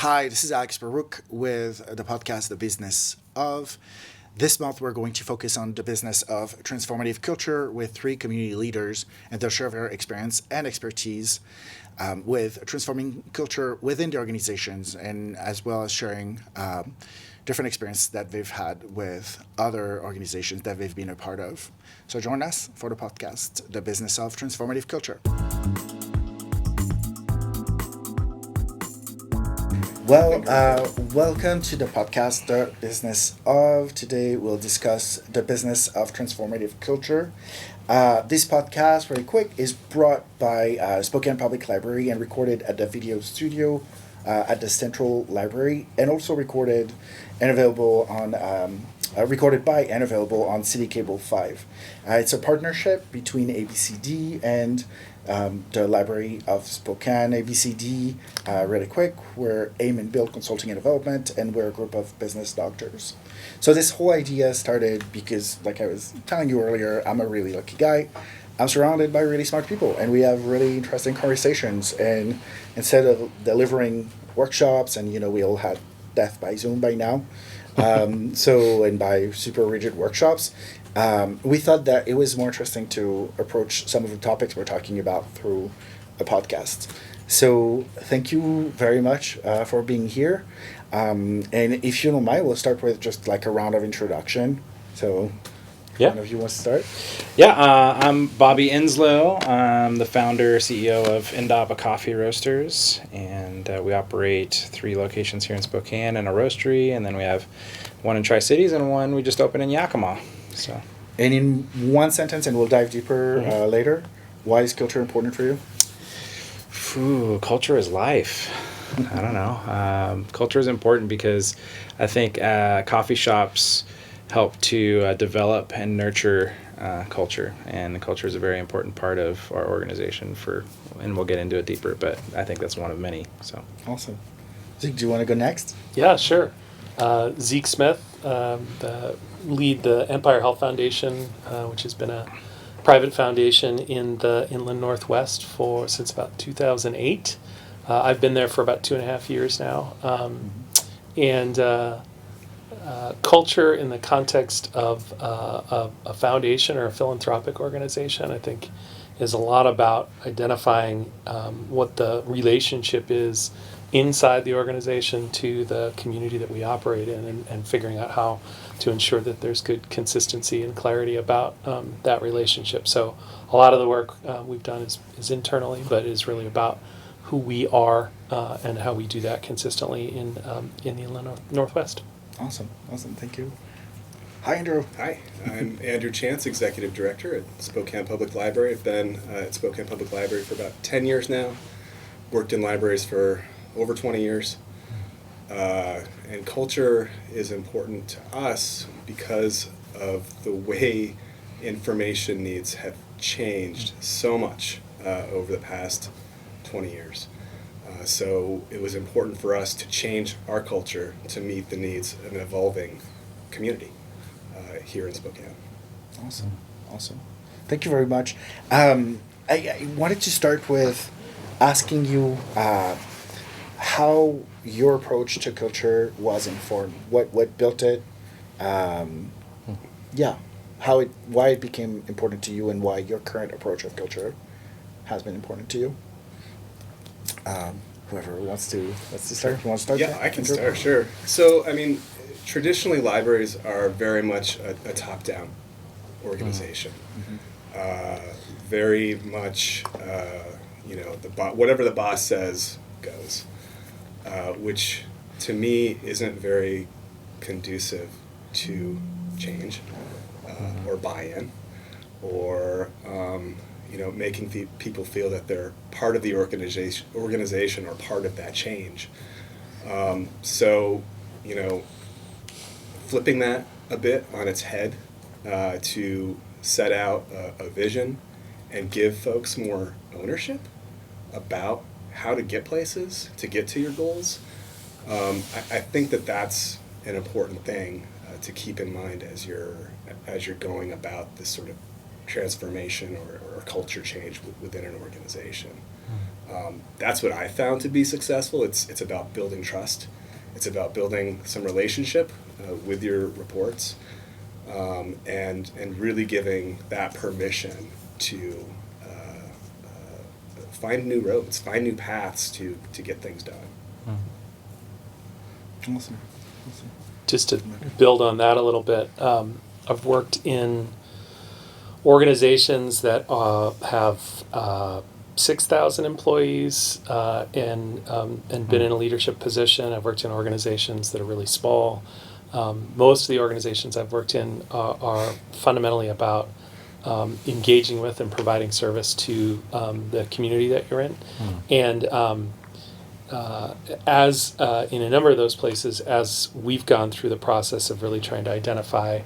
Hi, this is Alex Baruch with the podcast The Business of. This month, we're going to focus on the business of transformative culture with three community leaders, and they'll share their experience and expertise with transforming culture within the organizations, and as well as sharing different experience that they've had with other organizations that they've been a part of. So join us for the podcast, The Business of Transformative Culture. Well, welcome to the podcast, The Business of. Today we'll discuss the business of transformative culture. This podcast, very quick, is brought by Spokane Public Library and recorded at the video studio at the Central Library, and also recorded and available on recorded by and available on City Cable 5. It's a partnership between ABCD and the Library of Spokane. ABCD, really quick, we're AIM and Build Consulting and Development, and we're a group of business doctors. So this whole idea started because, like I was telling you earlier, I'm a really lucky guy. I'm surrounded by really smart people, and we have really interesting conversations. And instead of delivering workshops, and we all had death by Zoom by now, and by super rigid workshops, we thought that it was more interesting to approach some of the topics we're talking about through a podcast. So thank you very much for being here. And if you don't mind, we'll start with just like a round of introduction. So yeah. One of you wants to start? Yeah, I'm Bobby Enslow. I'm the founder, CEO of Indaba Coffee Roasters, and we operate 3 locations here in Spokane and a roastery, and then we have one in Tri-Cities and one we just opened in Yakima. So, and in one sentence, and we'll dive deeper later, why is culture important for you? Culture is life. I don't know. Culture is important because I think coffee shops help to develop and nurture culture, and culture is a very important part of our organization and we'll get into it deeper, but I think that's one of many. So awesome. Zeke, do you want to go next? Yeah, sure. Zeke Smith, lead the Empire Health Foundation, which has been a private foundation in the Inland Northwest since about 2008. I've been there for about 2.5 years now. Culture in the context of a foundation or a philanthropic organization, I think, is a lot about identifying what the relationship is inside the organization to the community that we operate in, and figuring out how to ensure that there's good consistency and clarity about that relationship. So a lot of the work we've done is internally, but is really about who we are and how we do that consistently in the Inland Northwest. Awesome. Thank you. Hi, Andrew. Hi, I'm Andrew Chanse, Executive Director at Spokane Public Library. I've been at Spokane Public Library for about 10 years now. Worked in libraries for over 20 years. And culture is important to us because of the way information needs have changed so much over the past 20 years. So it was important for us to change our culture to meet the needs of an evolving community here in Spokane. Awesome. Thank you very much. I wanted to start with asking you how your approach to culture was informed. What built it? Why it became important to you, and why your current approach of culture has been important to you. Whoever wants to start. You want to start? Yeah, I can start. Sure. So, traditionally libraries are very much a top-down organization. Very much, whatever the boss says goes, which to me isn't very conducive to change or buy-in, or making people feel that they're part of the organization or part of that change. Flipping that a bit on its head to set out a vision and give folks more ownership about how to get places, to get to your goals. I think that's an important thing to keep in mind as you're going about this sort of transformation or culture change within an organization. That's what I found to be successful. It's about building trust. It's about building some relationship with your reports, and really giving that permission to find new roads, find new paths to get things done. Awesome. Just to build on that a little bit, I've worked in organizations that have 6,000 employees and been in a leadership position. I've worked in organizations that are really small. Most of the organizations I've worked in are fundamentally about engaging with and providing service to the community that you're in. And as in a number of those places, as we've gone through the process of really trying to identify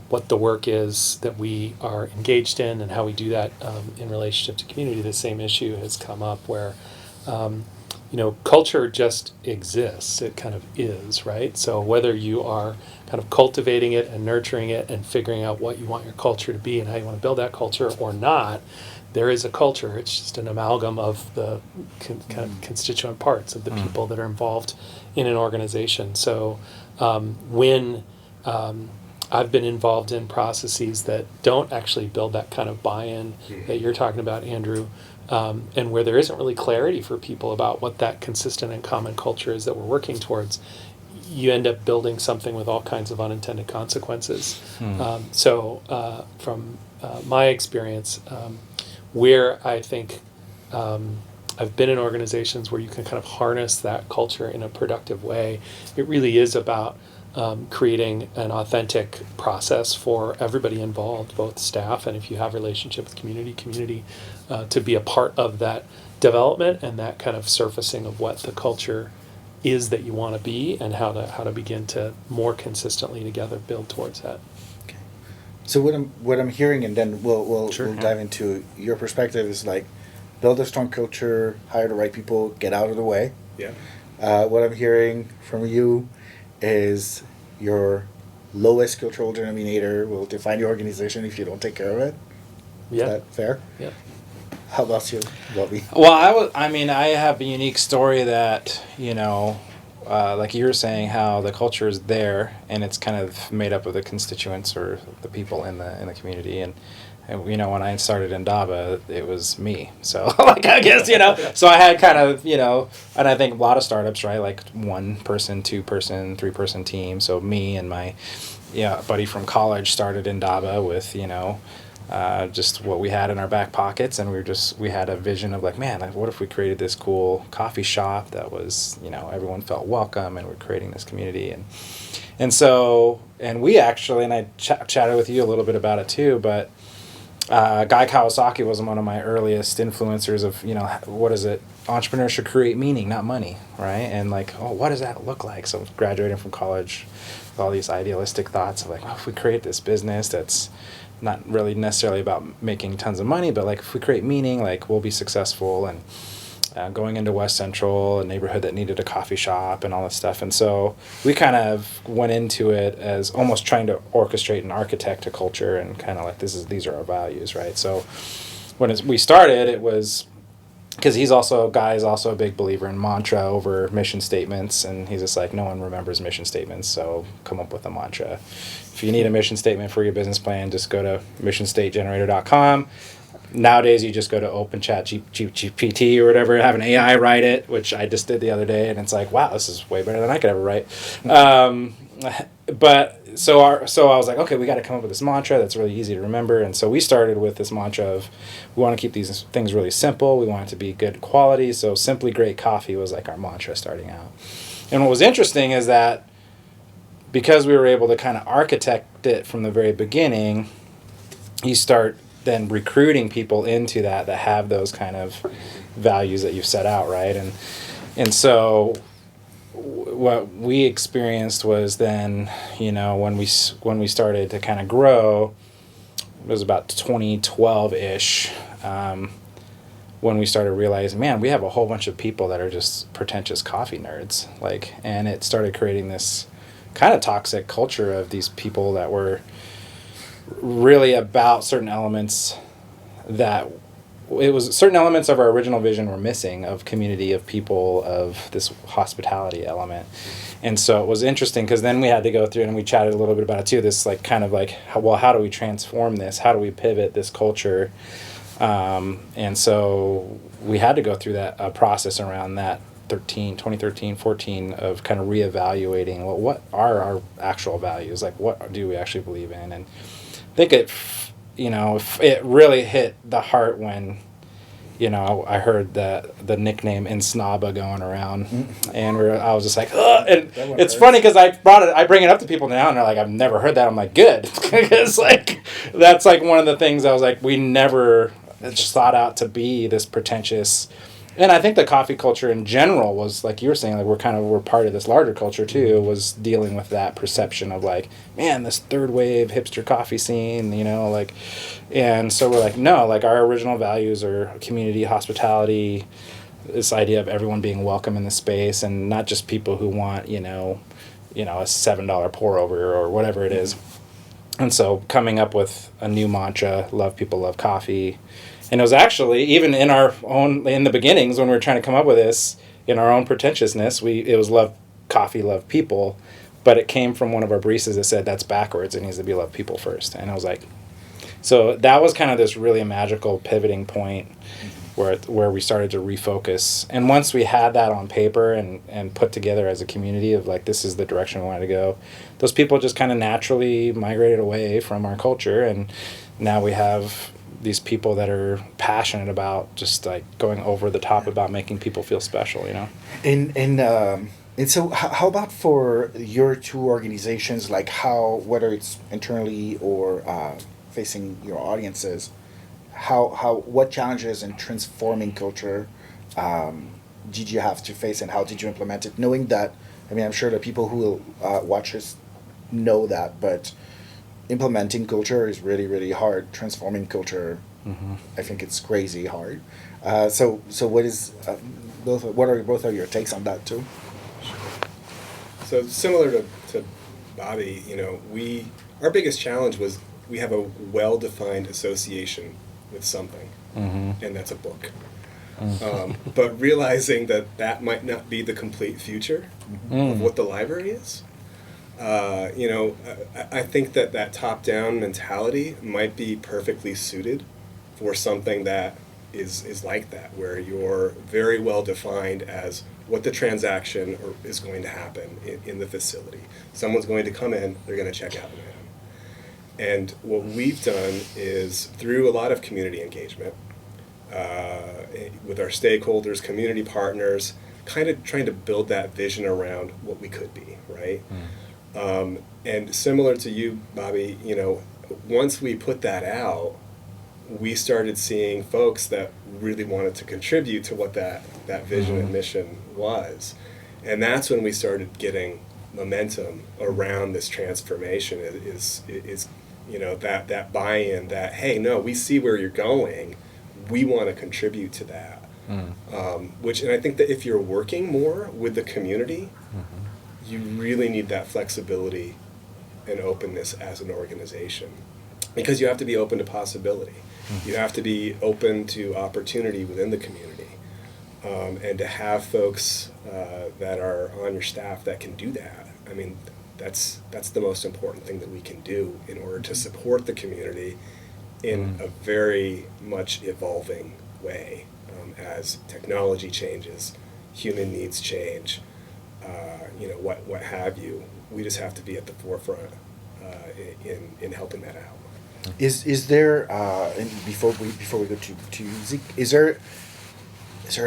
what the work is that we are engaged in and how we do that in relationship to community, the same issue has come up where culture just exists. It kind of is, right? So whether you are kind of cultivating it and nurturing it and figuring out what you want your culture to be and how you want to build that culture or not, there is a culture. It's just an amalgam of the kind of constituent parts of the people that are involved in an organization. So when I've been involved in processes that don't actually build that kind of buy-in that you're talking about, Andrew, and where there isn't really clarity for people about what that consistent and common culture is that we're working towards, you end up building something with all kinds of unintended consequences. So from my experience, where I think I've been in organizations where you can kind of harness that culture in a productive way, it really is about creating an authentic process for everybody involved, both staff and if you have a relationship with community, to be a part of that development and that kind of surfacing of what the culture is that you want to be and how to begin to more consistently together build towards that. Okay. So what I'm hearing, and then we'll Sure, dive into your perspective, is like build a strong culture, hire the right people, get out of the way. Yeah. What I'm hearing from you is your lowest cultural denominator will define your organization if you don't take care of it. Yeah. Is that fair? Yeah. How about you, Bobby? Well, I have a unique story that, like you were saying, how the culture is there and it's kind of made up of the constituents or the people in the community. And when I started Indaba, it was me. So, I guess, so I had kind of, and I think a lot of startups, right, like 1 person, 2 person, 3 person team. So me and my buddy from college started Indaba with, just what we had in our back pockets, and we had a vision of like, man, what if we created this cool coffee shop that was, everyone felt welcome, and we're creating this community, and we actually, and I chatted with you a little bit about it too, but Guy Kawasaki was one of my earliest influencers of, what is it? Entrepreneurs should create meaning, not money, right? And like, what does that look like? So graduating from college with all these idealistic thoughts of like, if we create this business that's not really necessarily about making tons of money, but like if we create meaning, like we'll be successful. And going into West Central, a neighborhood that needed a coffee shop and all this stuff. And so we kind of went into it as almost trying to orchestrate and architect a culture and kind of like these are our values, right? So when we started, it was because Guy is also a big believer in mantra over mission statements, and he's just like, no one remembers mission statements, so come up with a mantra. If you need a mission statement for your business plan, just go to missionstategenerator.com. Nowadays, you just go to GPT or whatever, have an AI write it, which I just did the other day, and it's like, wow, this is way better than I could ever write. But so I was like, okay, we got to come up with this mantra that's really easy to remember. And so we started with this mantra of we want to keep these things really simple. We want it to be good quality. So Simply Great Coffee was like our mantra starting out. And what was interesting is that because we were able to kind of architect it from the very beginning, you start then recruiting people into that have those kind of values that you've set out, right? And so what we experienced was then, when we started to kind of grow, it was about 2012-ish, when we started realizing, man, we have a whole bunch of people that are just pretentious coffee nerds, and it started creating this kind of toxic culture of these people that were really about certain elements that it was certain elements of our original vision were missing, of community, of people, of this hospitality element. And so it was interesting because then we had to go through, and we chatted a little bit about it too, this like kind of like, how do we transform this? How do we pivot this culture? And so we had to go through that process around that 2013, 14 of kind of reevaluating, well, what are our actual values? Like, what do we actually believe in? And I think it really hit the heart when, I heard the nickname Insnaba going around, and I was just like, ugh! And it's funny because I bring it up to people now, and they're like, I've never heard that. I'm like, good, because like that's like one of the things I was like, we never just thought out to be this pretentious. And I think the coffee culture in general was, like you were saying, like we're part of this larger culture too, was dealing with that perception of like, man, this third wave hipster coffee scene, like, and so we're like, no, like our original values are community, hospitality, this idea of everyone being welcome in the space, and not just people who want, a $7 pour over or whatever it is. And so coming up with a new mantra, love people, love coffee. And it was actually, even in the beginnings when we were trying to come up with this, in our own pretentiousness, it was love coffee, love people. But it came from one of our baristas that said that's backwards. It needs to be love people first. And I was like, so that was kind of this really magical pivoting point where we started to refocus. And once we had that on paper and put together as a community of like, this is the direction we wanted to go, those people just kind of naturally migrated away from our culture. And now we have these people that are passionate about just like going over the top about making people feel special, And so how about for your two organizations, like whether it's internally or facing your audiences, what challenges in transforming culture did you have to face, and how did you implement it, knowing that, I'm sure the people who will watch us know that, but implementing culture is really, really hard. Transforming culture, I think it's crazy hard. So what is what are both of your takes on that too? So similar to Bobby, our biggest challenge was we have a well-defined association with something, and that's a book. But realizing that might not be the complete future of what the library is. I think that top-down mentality might be perfectly suited for something that is like that, where you're very well defined as what the transaction is going to happen in the facility. Someone's going to come in, they're going to check out an item. And what we've done is, through a lot of community engagement, with our stakeholders, community partners, kind of trying to build that vision around what we could be, right? And similar to you, Bobby, once we put that out, we started seeing folks that really wanted to contribute to what that vision and mission was. And that's when we started getting momentum around this transformation, is that buy-in, that, hey, no, we see where you're going, we want to contribute to that. And I think that if you're working more with the community, you really need that flexibility and openness as an organization, because you have to be open to possibility. You have to be open to opportunity within the community, and to have folks that are on your staff that can do that. That's the most important thing that we can do in order to support the community in a very much evolving way, as technology changes, human needs change, what have you. We just have to be at the forefront in helping that out. Is there and before we go to Zeke, is there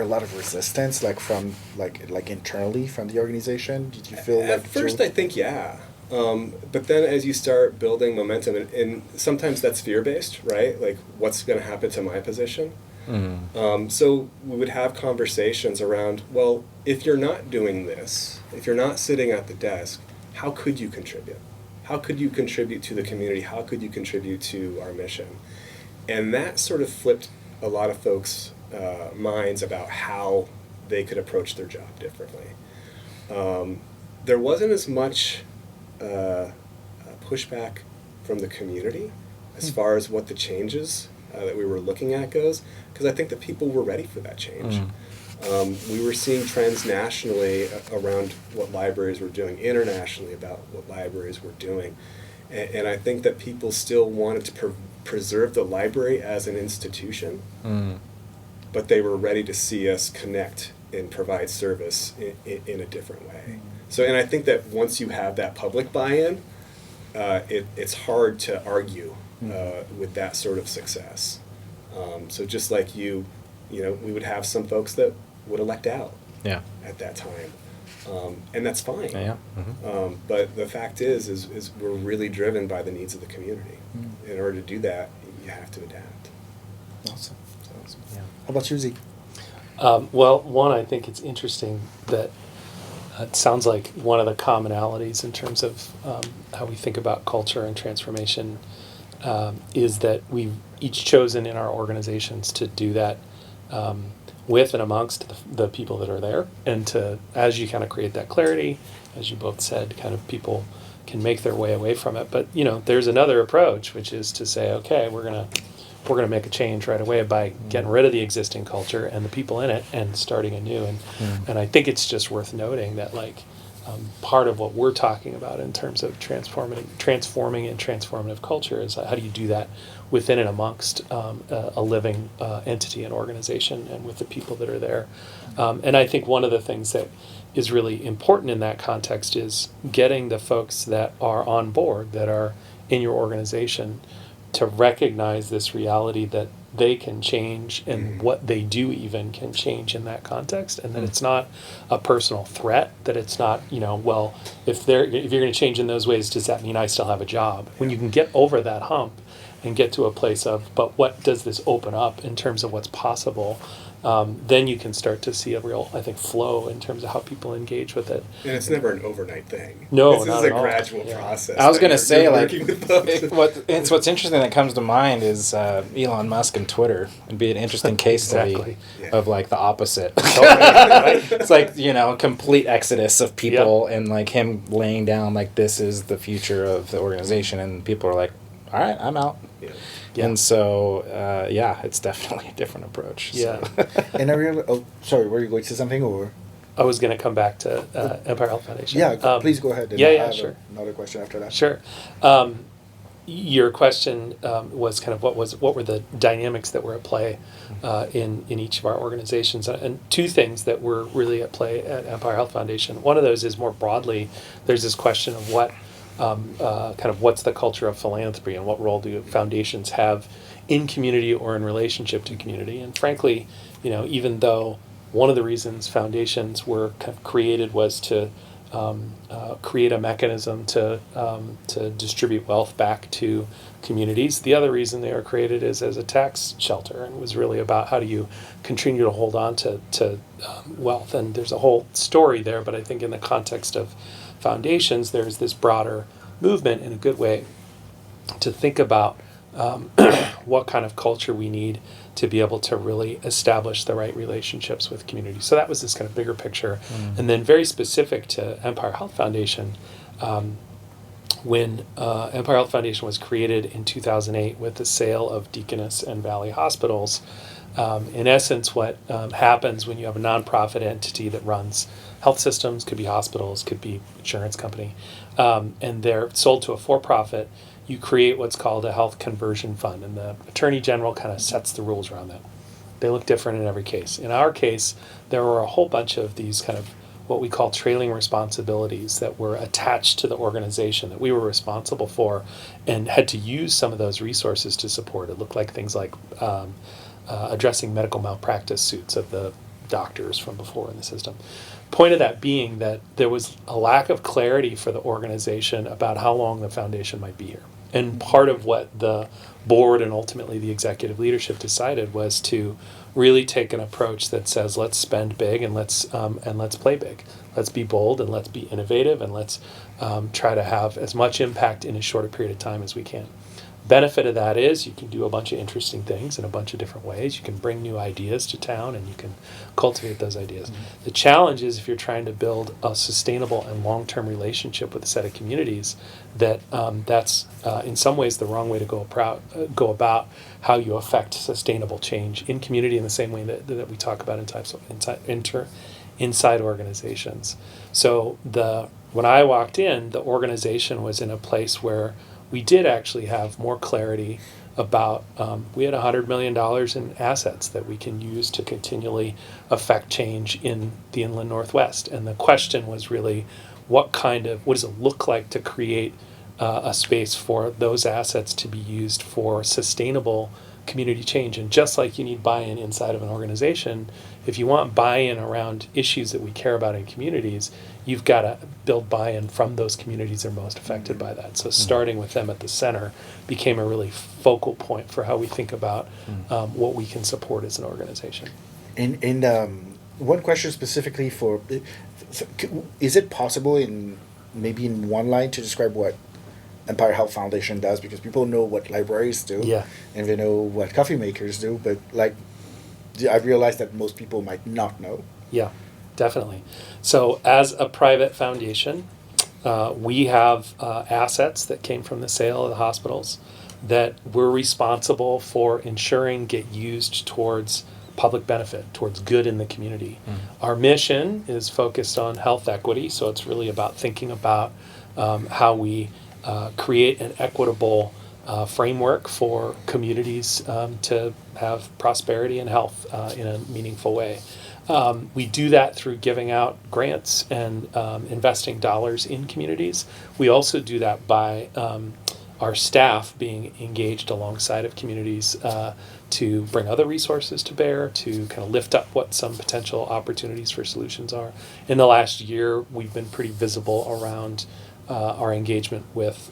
a lot of resistance, like from like internally from the organization? Did you feel at first? I think yeah, but then as you start building momentum, and sometimes that's fear-based, right? Like, what's going to happen to my position? So we would have conversations around, well, if you're not doing this, if you're not sitting at the desk, how could you contribute? How could you contribute to the community? How could you contribute to our mission? And that sort of flipped a lot of folks' minds about how they could approach their job differently. There wasn't as much pushback from the community as far as what the changes that we were looking at goes, because I think that people were ready for that change. We were seeing trends nationally around what libraries were doing, internationally about what libraries were doing. And I think that people still wanted to preserve the library as an institution, but they were ready to see us connect and provide service in a different way. So, and I think that once you have that public buy-in, it's hard to argue with that sort of success. So just like we would have some folks that would elect out at that time. And that's fine. Yeah. But the fact is we're really driven by the needs of the community. In order to do that, you have to adapt. Awesome. Yeah. How about you, Zeke? Well, one, I think it's interesting that it sounds like one of the commonalities in terms of how we think about culture and transformation is that we've each chosen in our organizations to do that with and amongst the people that are there, and to, as you kind of create that clarity, as you both said, kind of people can make their way away from it. But there's another approach, which is to say, okay, we're gonna make a change right away by getting rid of the existing culture and the people in it and starting anew. And I think it's just worth noting that part of what we're talking about in terms of transforming and transformative culture is how do you do that within and amongst a living entity and organization and with the people that are there. And I think one of the things that is really important in that context is getting the folks that are on board, that are in your organization, to recognize this reality that they can change and what they do even can change in that context, and that it's not a personal threat, that it's not, well, if you're going to change in those ways, does that mean I still have a job? When you can get over that hump and get to a place of, but what does this open up in terms of what's possible, then you can start to see a real, I think, flow in terms of how people engage with it. And it's never an overnight thing. No, this not is at a all. gradual Yeah. process. I was going to You're say, working with folks. what's interesting that comes to mind is Elon Musk and Twitter. It'd be an interesting case study Exactly. of the opposite. Right? It's complete exodus of people and him laying down this is the future of the organization, and people are like, all right, I'm out. Yeah. Yeah. And so, it's definitely a different approach. Yeah. So. And I really, sorry, were you going to say something or? I was going to come back to Empire Health Foundation. Yeah, please go ahead. And yeah, I yeah, have sure. Another question after that. Sure. Your question was kind of what were the dynamics that were at play in each of our organizations, and two things that were really at play at Empire Health Foundation. One of those is more broadly, there's this question of what what's the culture of philanthropy and what role do foundations have in community or in relationship to community. And frankly, even though one of the reasons foundations were kind of created was to create a mechanism to distribute wealth back to communities, the other reason they were created is as a tax shelter, and was really about how do you continue to hold on to wealth. And there's a whole story there, but I think in the context of foundations, there's this broader movement in a good way to think about what kind of culture we need to be able to really establish the right relationships with communities. So that was this kind of bigger picture. And then very specific to Empire Health Foundation, when Empire Health Foundation was created in 2008 with the sale of Deaconess and Valley Hospitals, in essence what happens when you have a nonprofit entity that runs health systems, could be hospitals, could be insurance company, and they're sold to a for-profit, you create what's called a health conversion fund, and the Attorney General kind of sets the rules around that. They look different in every case. In our case, there were a whole bunch of these kind of what we call trailing responsibilities that were attached to the organization that we were responsible for and had to use some of those resources to support. It looked like things like addressing medical malpractice suits of the doctors from before in the system. Point of that being that there was a lack of clarity for the organization about how long the foundation might be here. And part of what the board and ultimately the executive leadership decided was to really take an approach that says, let's spend big and let's play big. Let's be bold and let's be innovative and let's try to have as much impact in as short a period of time as we can. benefit of that is you can do a bunch of interesting things in a bunch of different ways. You can bring new ideas to town and you can cultivate those ideas. The challenge is if you're trying to build a sustainable and long-term relationship with a set of communities, that's in some ways the wrong way to go about how you affect sustainable change in community in the same way that we talk about inside organizations. So when I walked in, the organization was in a place where we did actually have more clarity about, we had $100 million in assets that we can use to continually affect change in the inland Northwest. And the question was really, what does it look like to create a space for those assets to be used for sustainable community change? And just like you need buy-in inside of an organization, if you want buy-in around issues that we care about in communities, you've got to build buy-in from those communities that are most affected by that. So starting with them at the center became a really focal point for how we think about what we can support as an organization. And one question specifically is it possible maybe in one line to describe what Empire Health Foundation does? Because people know what libraries do, and they know what coffee makers do, but I realize that most people might not know. Yeah, definitely. So as a private foundation, we have assets that came from the sale of the hospitals that we're responsible for ensuring get used towards public benefit, towards good in the community. Our mission is focused on health equity, so it's really about thinking about how we create an equitable framework for communities to have prosperity and health in a meaningful way. We do that through giving out grants and investing dollars in communities. We also do that by our staff being engaged alongside of communities to bring other resources to bear, to kind of lift up what some potential opportunities for solutions are. In the last year, we've been pretty visible around our engagement with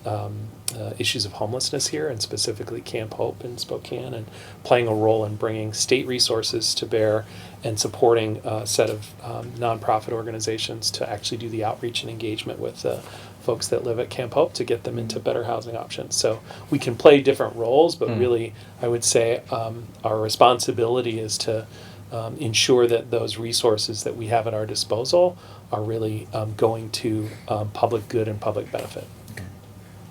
issues of homelessness here, and specifically Camp Hope in Spokane, and playing a role in bringing state resources to bear and supporting a set of nonprofit organizations to actually do the outreach and engagement with folks that live at Camp Hope to get them into better housing options. So we can play different roles, but really I would say our responsibility is to ensure that those resources that we have at our disposal are really going to public good and public benefit. Okay.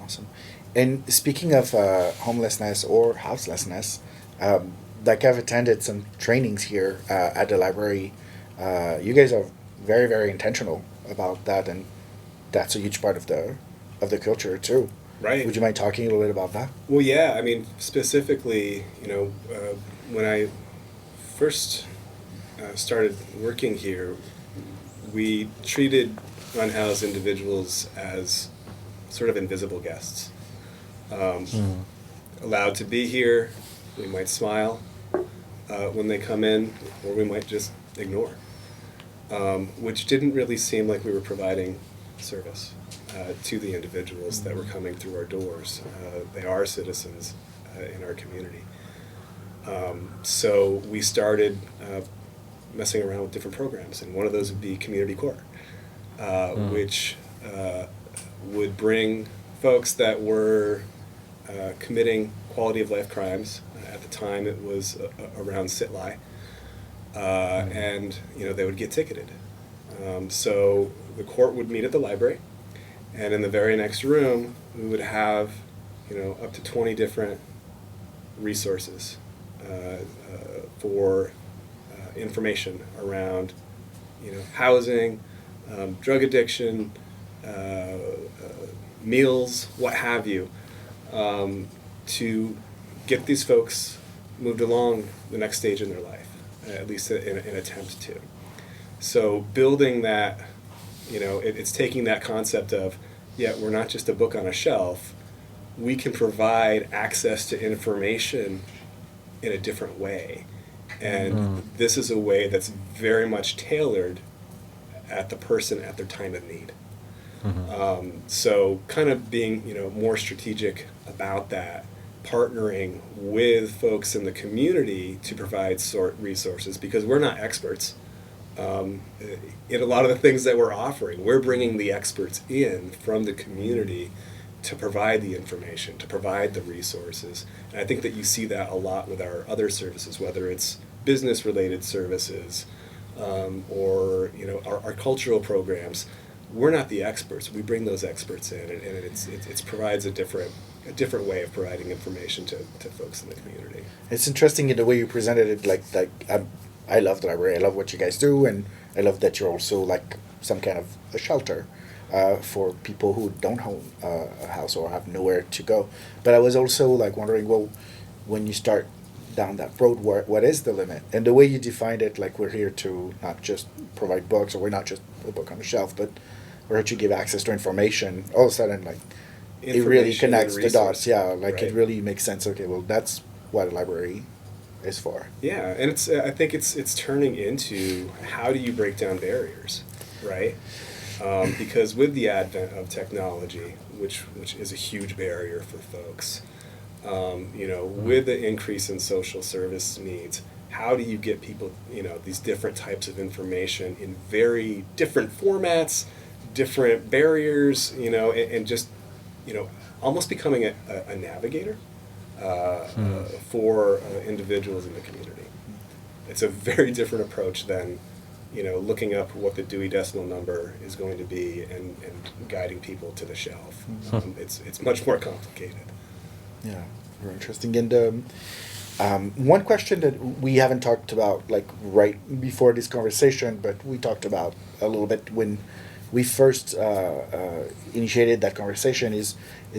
Awesome. And speaking of homelessness or houselessness, I've attended some trainings here at the library. You guys are very, very intentional about that, and that's a huge part of the culture too. Right. Would you mind talking a little bit about that? Well, yeah. I mean, specifically, when I first started working here, we treated unhoused individuals as sort of invisible guests. Allowed to be here, we might smile when they come in, or we might just ignore, which didn't really seem like we were providing service to the individuals that were coming through our doors. They are citizens in our community. So we started messing around with different programs, and one of those would be Community Core, which would bring folks that were committing quality of life crimes. At the time, it was around sit-lie, and they would get ticketed. So the court would meet at the library, and in the very next room, we would have up to 20 different resources for information around housing, drug addiction, meals, what have you, to get these folks moved along the next stage in their life, at least in an attempt to. So building that, it's taking that concept of, we're not just a book on a shelf, we can provide access to information in a different way. And this is a way that's very much tailored at the person at their time of need. So kind of being more strategic about that, partnering with folks in the community to provide resources, because we're not experts in a lot of the things that we're offering. We're bringing the experts in from the community to provide the information, to provide the resources. And I think that you see that a lot with our other services, whether it's business-related services or our cultural programs. We're not the experts. We bring those experts in, and it provides a different way of providing information to folks in the community. It's interesting in the way you presented it. I love the library. I love what you guys do, and I love that you're also like some kind of a shelter for people who don't own a house or have nowhere to go. But I was also like wondering, well, when you start down that road, what is the limit? And the way you defined it, like we're here to not just provide books, or we're not just a book on the shelf, but we're here to give access to information. All of a sudden, like it really connects the dots. Yeah, like right. It really makes sense. Okay, well, that's what a library is for. Yeah, and I think it's turning into how do you break down barriers, right? Because with the advent of technology, which is a huge barrier for folks, with the increase in social service needs, how do you get people, these different types of information in very different formats, different barriers, and just, almost becoming a navigator for individuals in the community. It's a very different approach than looking up what the Dewey Decimal Number is going to be and guiding people to the shelf. It's much more complicated. Yeah, very interesting. And one question that we haven't talked about, like right before this conversation, but we talked about a little bit when we first initiated that conversation, is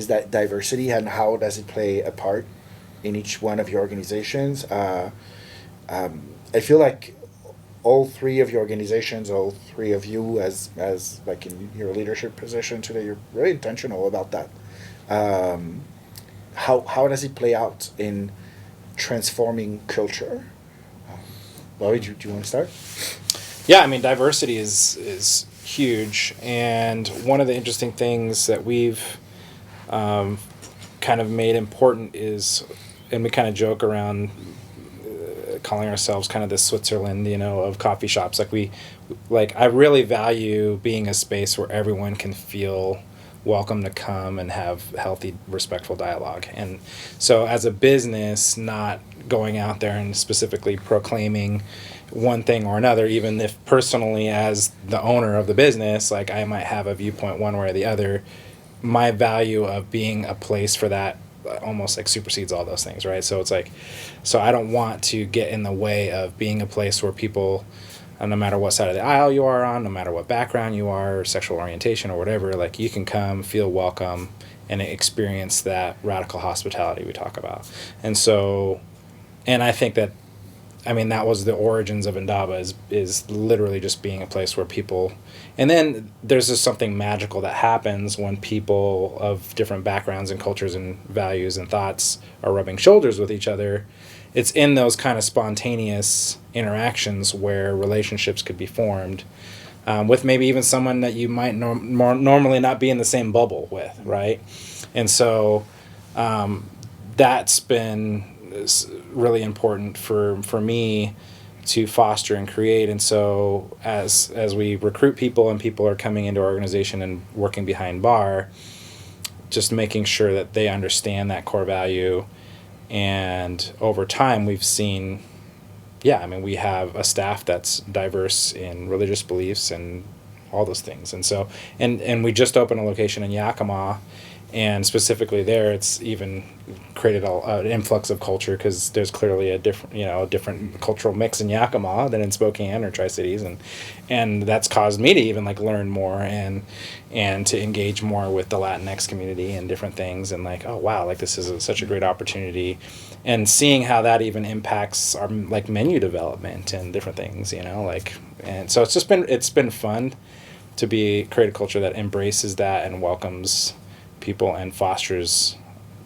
that diversity and how does it play a part in each one of your organizations. I feel like all three of your organizations, all three of you as like in your leadership position today, you're very intentional about that. How does it play out in transforming culture? Bobby, do you want to start? Yeah, I mean, diversity is huge, and one of the interesting things that we've kind of made important is, and we kind of joke around calling ourselves kind of the Switzerland, of coffee shops. I really value being a space where everyone can feel welcome to come and have healthy, respectful dialogue. And so as a business, not going out there and specifically proclaiming one thing or another, even if personally as the owner of the business, like I might have a viewpoint one way or the other, my value of being a place for that almost like supersedes all those things, right? So it's like, so I don't want to get in the way of being a place where people, no matter what side of the aisle you are on, no matter what background you are, or sexual orientation or whatever, like you can come, feel welcome, and experience that radical hospitality we talk about. And so, and I think that, that was the origins of Indaba, is literally just being a place where people, and then there's just something magical that happens when people of different backgrounds and cultures and values and thoughts are rubbing shoulders with each other. It's in those kind of spontaneous interactions where relationships could be formed with maybe even someone that you might normally not be in the same bubble with, right? And so that's been really important for me to foster and create. And so as we recruit people and people are coming into our organization and working behind bar, just making sure that they understand that core value. And over time we've seen, we have a staff that's diverse in religious beliefs and all those things. And so, and we just opened a location in Yakima, and specifically there, it's even created an influx of culture because there's clearly a different cultural mix in Yakima than in Spokane or Tri-Cities, and that's caused me to even learn more and to engage more with the Latinx community and different things, and oh wow, this is such a great opportunity, and seeing how that even impacts our menu development and different things, and so it's been fun to create a culture that embraces that and welcomes people and fosters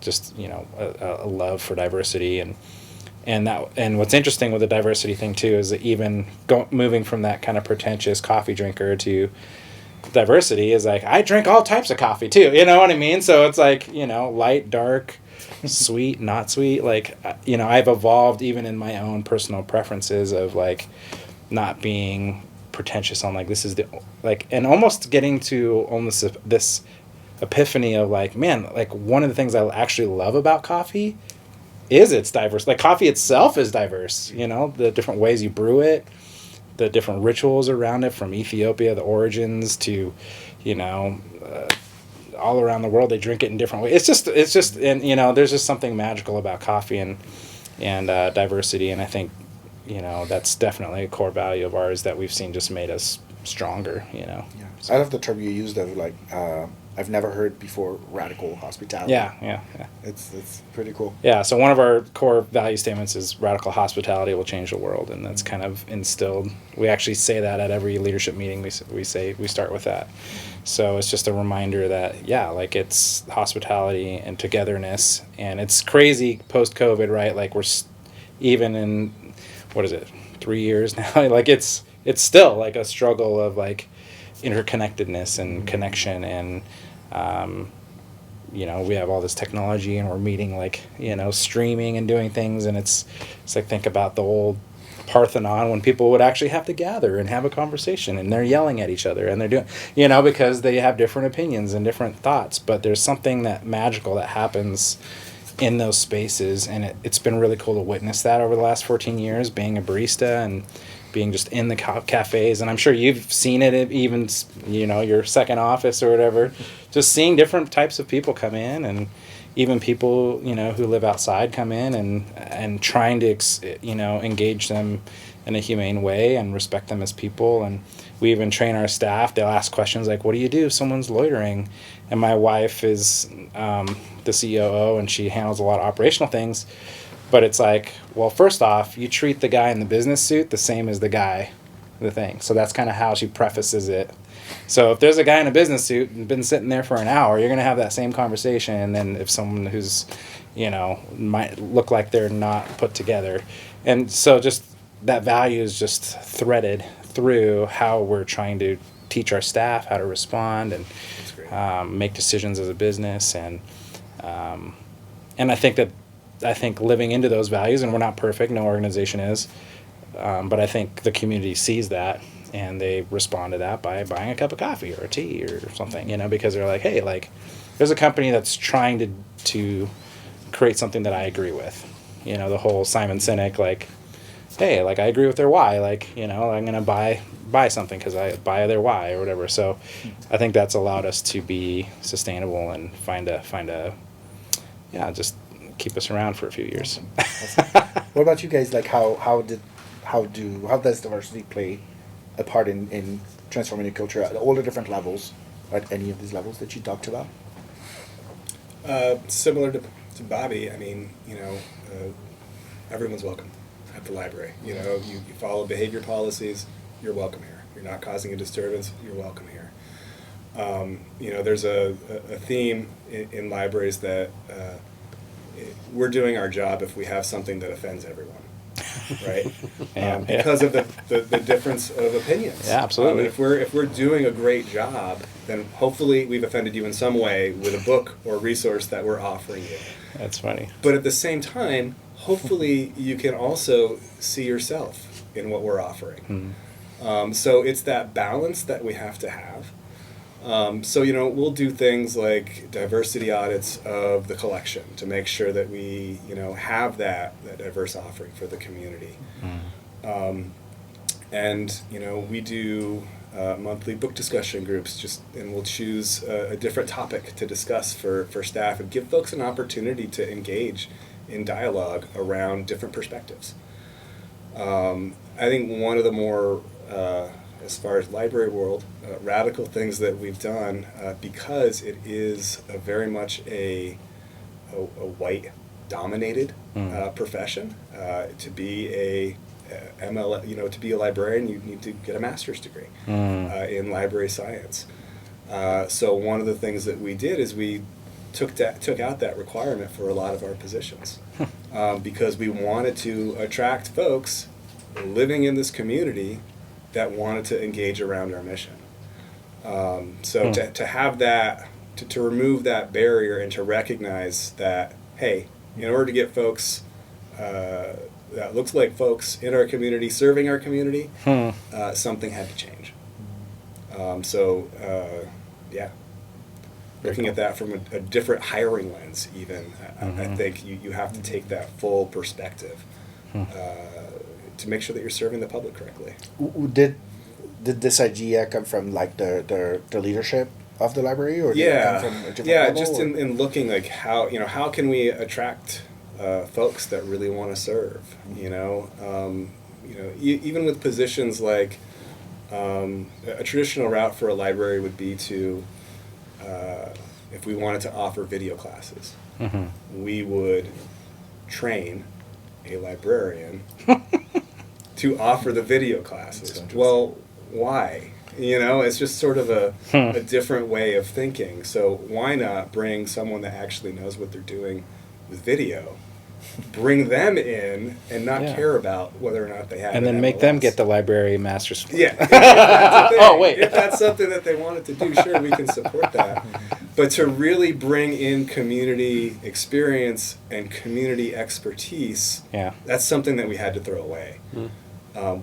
just a love for diversity, and what's interesting with the diversity thing too is that even moving from that kind of pretentious coffee drinker to diversity is I drink all types of coffee too, you know what I mean? So it's light, dark, sweet, not sweet, I've evolved even in my own personal preferences of not being pretentious on this is the and almost getting to almost this epiphany of like, man, like one of the things I actually love about coffee is it's diverse. Like coffee itself is diverse, you know, the different ways you brew it, the different rituals around it, from Ethiopia, the origins, to, you know, all around the world they drink it in different ways. It's just, and you know, there's just something magical about coffee and diversity, and I think, you know, that's definitely a core value of ours that we've seen just made us stronger, you know. Yeah. So I love the term you used of like, I've never heard before, radical hospitality. Yeah. It's pretty cool. Yeah, so one of our core value statements is radical hospitality will change the world, and that's kind of instilled. We actually say that at every leadership meeting. We start with that. So it's just a reminder that, yeah, like it's hospitality and togetherness, and it's crazy post-COVID, right? Like we're even in, what is it, 3 years now? Like it's still like a struggle of like interconnectedness and connection, and you know, we have all this technology and we're meeting like, you know, streaming and doing things, and it's like, think about the old Parthenon when people would actually have to gather and have a conversation, and they're yelling at each other and they're doing, you know, because they have different opinions and different thoughts, but there's something that magical that happens in those spaces, and it's been really cool to witness that over the last 14 years, being a barista and being just in the cafes. And I'm sure you've seen it, even, you know, your second office or whatever, just seeing different types of people come in, and even people, you know, who live outside come in, and trying to, you know, engage them in a humane way and respect them as people. And we even train our staff. They'll ask questions like, what do you do if someone's loitering? And my wife is the COO, and she handles a lot of operational things. But it's like, well, first off, you treat the guy in the business suit the same as the guy, the thing. So that's kind of how she prefaces it. So if there's a guy in a business suit and been sitting there for an hour, you're going to have that same conversation. And then if someone who's, you know, might look like they're not put together. And so just that value is just threaded through how we're trying to teach our staff how to respond and make decisions as a business. And I think living into those values, and we're not perfect, no organization is, but I think the community sees that, and they respond to that by buying a cup of coffee or a tea or something, you know, because they're like, hey, like, there's a company that's trying to create something that I agree with. You know, the whole Simon Sinek, like, hey, like, I agree with their why, like, you know, I'm going to buy something because I buy their why or whatever. So I think that's allowed us to be sustainable and find a just keep us around for a few years. Awesome. What about you guys? Like, how does diversity play a part in transforming culture at all the different levels, at any of these levels that you talked about? Similar to Bobby, I mean, you know, everyone's welcome at the library. You know, you follow behavior policies, you're welcome here. You're not causing a disturbance, you're welcome here. You know, there's a theme in libraries that we're doing our job if we have something that offends everyone, right? Because of the difference of opinions. Yeah, absolutely. If we're doing a great job, then hopefully we've offended you in some way with a book or resource that we're offering you. That's funny. But at the same time, hopefully you can also see yourself in what we're offering. So it's that balance that we have to have. So, you know, we'll do things like diversity audits of the collection to make sure that we, you know, have that diverse offering for the community. And, you know, we do monthly book discussion groups, and we'll choose a different topic to discuss for staff and give folks an opportunity to engage in dialogue around different perspectives. I think one of the more as far as library world, radical things that we've done, because it is very much a white-dominated profession. To be a ML, you know, to be a librarian, you need to get a master's degree in library science. So one of the things that we did is we took out that requirement for a lot of our positions, because we wanted to attract folks living in this community that wanted to engage around our mission. So to have that, to remove that barrier and to recognize that, hey, in order to get folks that looks like folks in our community, serving our community, something had to change. Yeah. looking at that from a different hiring lens even. I think you have to take that full perspective to make sure that you're serving the public correctly. Did this idea come from like the leadership of the library, or did it come from a different level, just or? in looking like how can we attract folks that really want to serve, even with positions like a traditional route for a library would be to if we wanted to offer video classes, we would train a librarian to offer the video classes. Well, why? It's just sort of a different way of thinking. So why not bring someone that actually knows what they're doing with video, bring them in, and not care about whether or not they have and then an make MLS. them get the library master's plan. Yeah. If that's a thing. Oh, wait. If that's something that they wanted to do, sure, we can support that. But to really bring in community experience and community expertise, that's something that we had to throw away.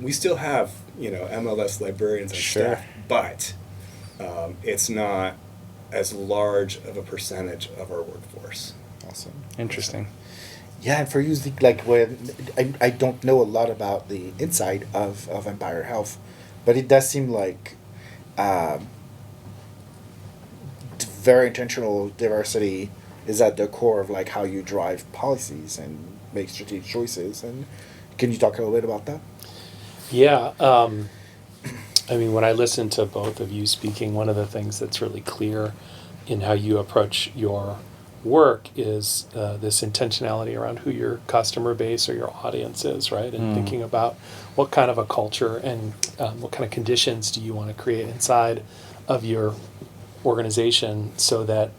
We still have, MLS librarians on staff, but it's not as large of a percentage of our workforce. Awesome. Interesting. Yeah, and for you, Zeke, like when I don't know a lot about the inside of Empire Health, but it does seem like very intentional diversity is at the core of like how you drive policies and make strategic choices. And can you talk a little bit about that? Yeah. When I listen to both of you speaking, one of the things that's really clear in how you approach your work is this intentionality around who your customer base or your audience is, right? And thinking about what kind of a culture and what kind of conditions do you want to create inside of your organization so that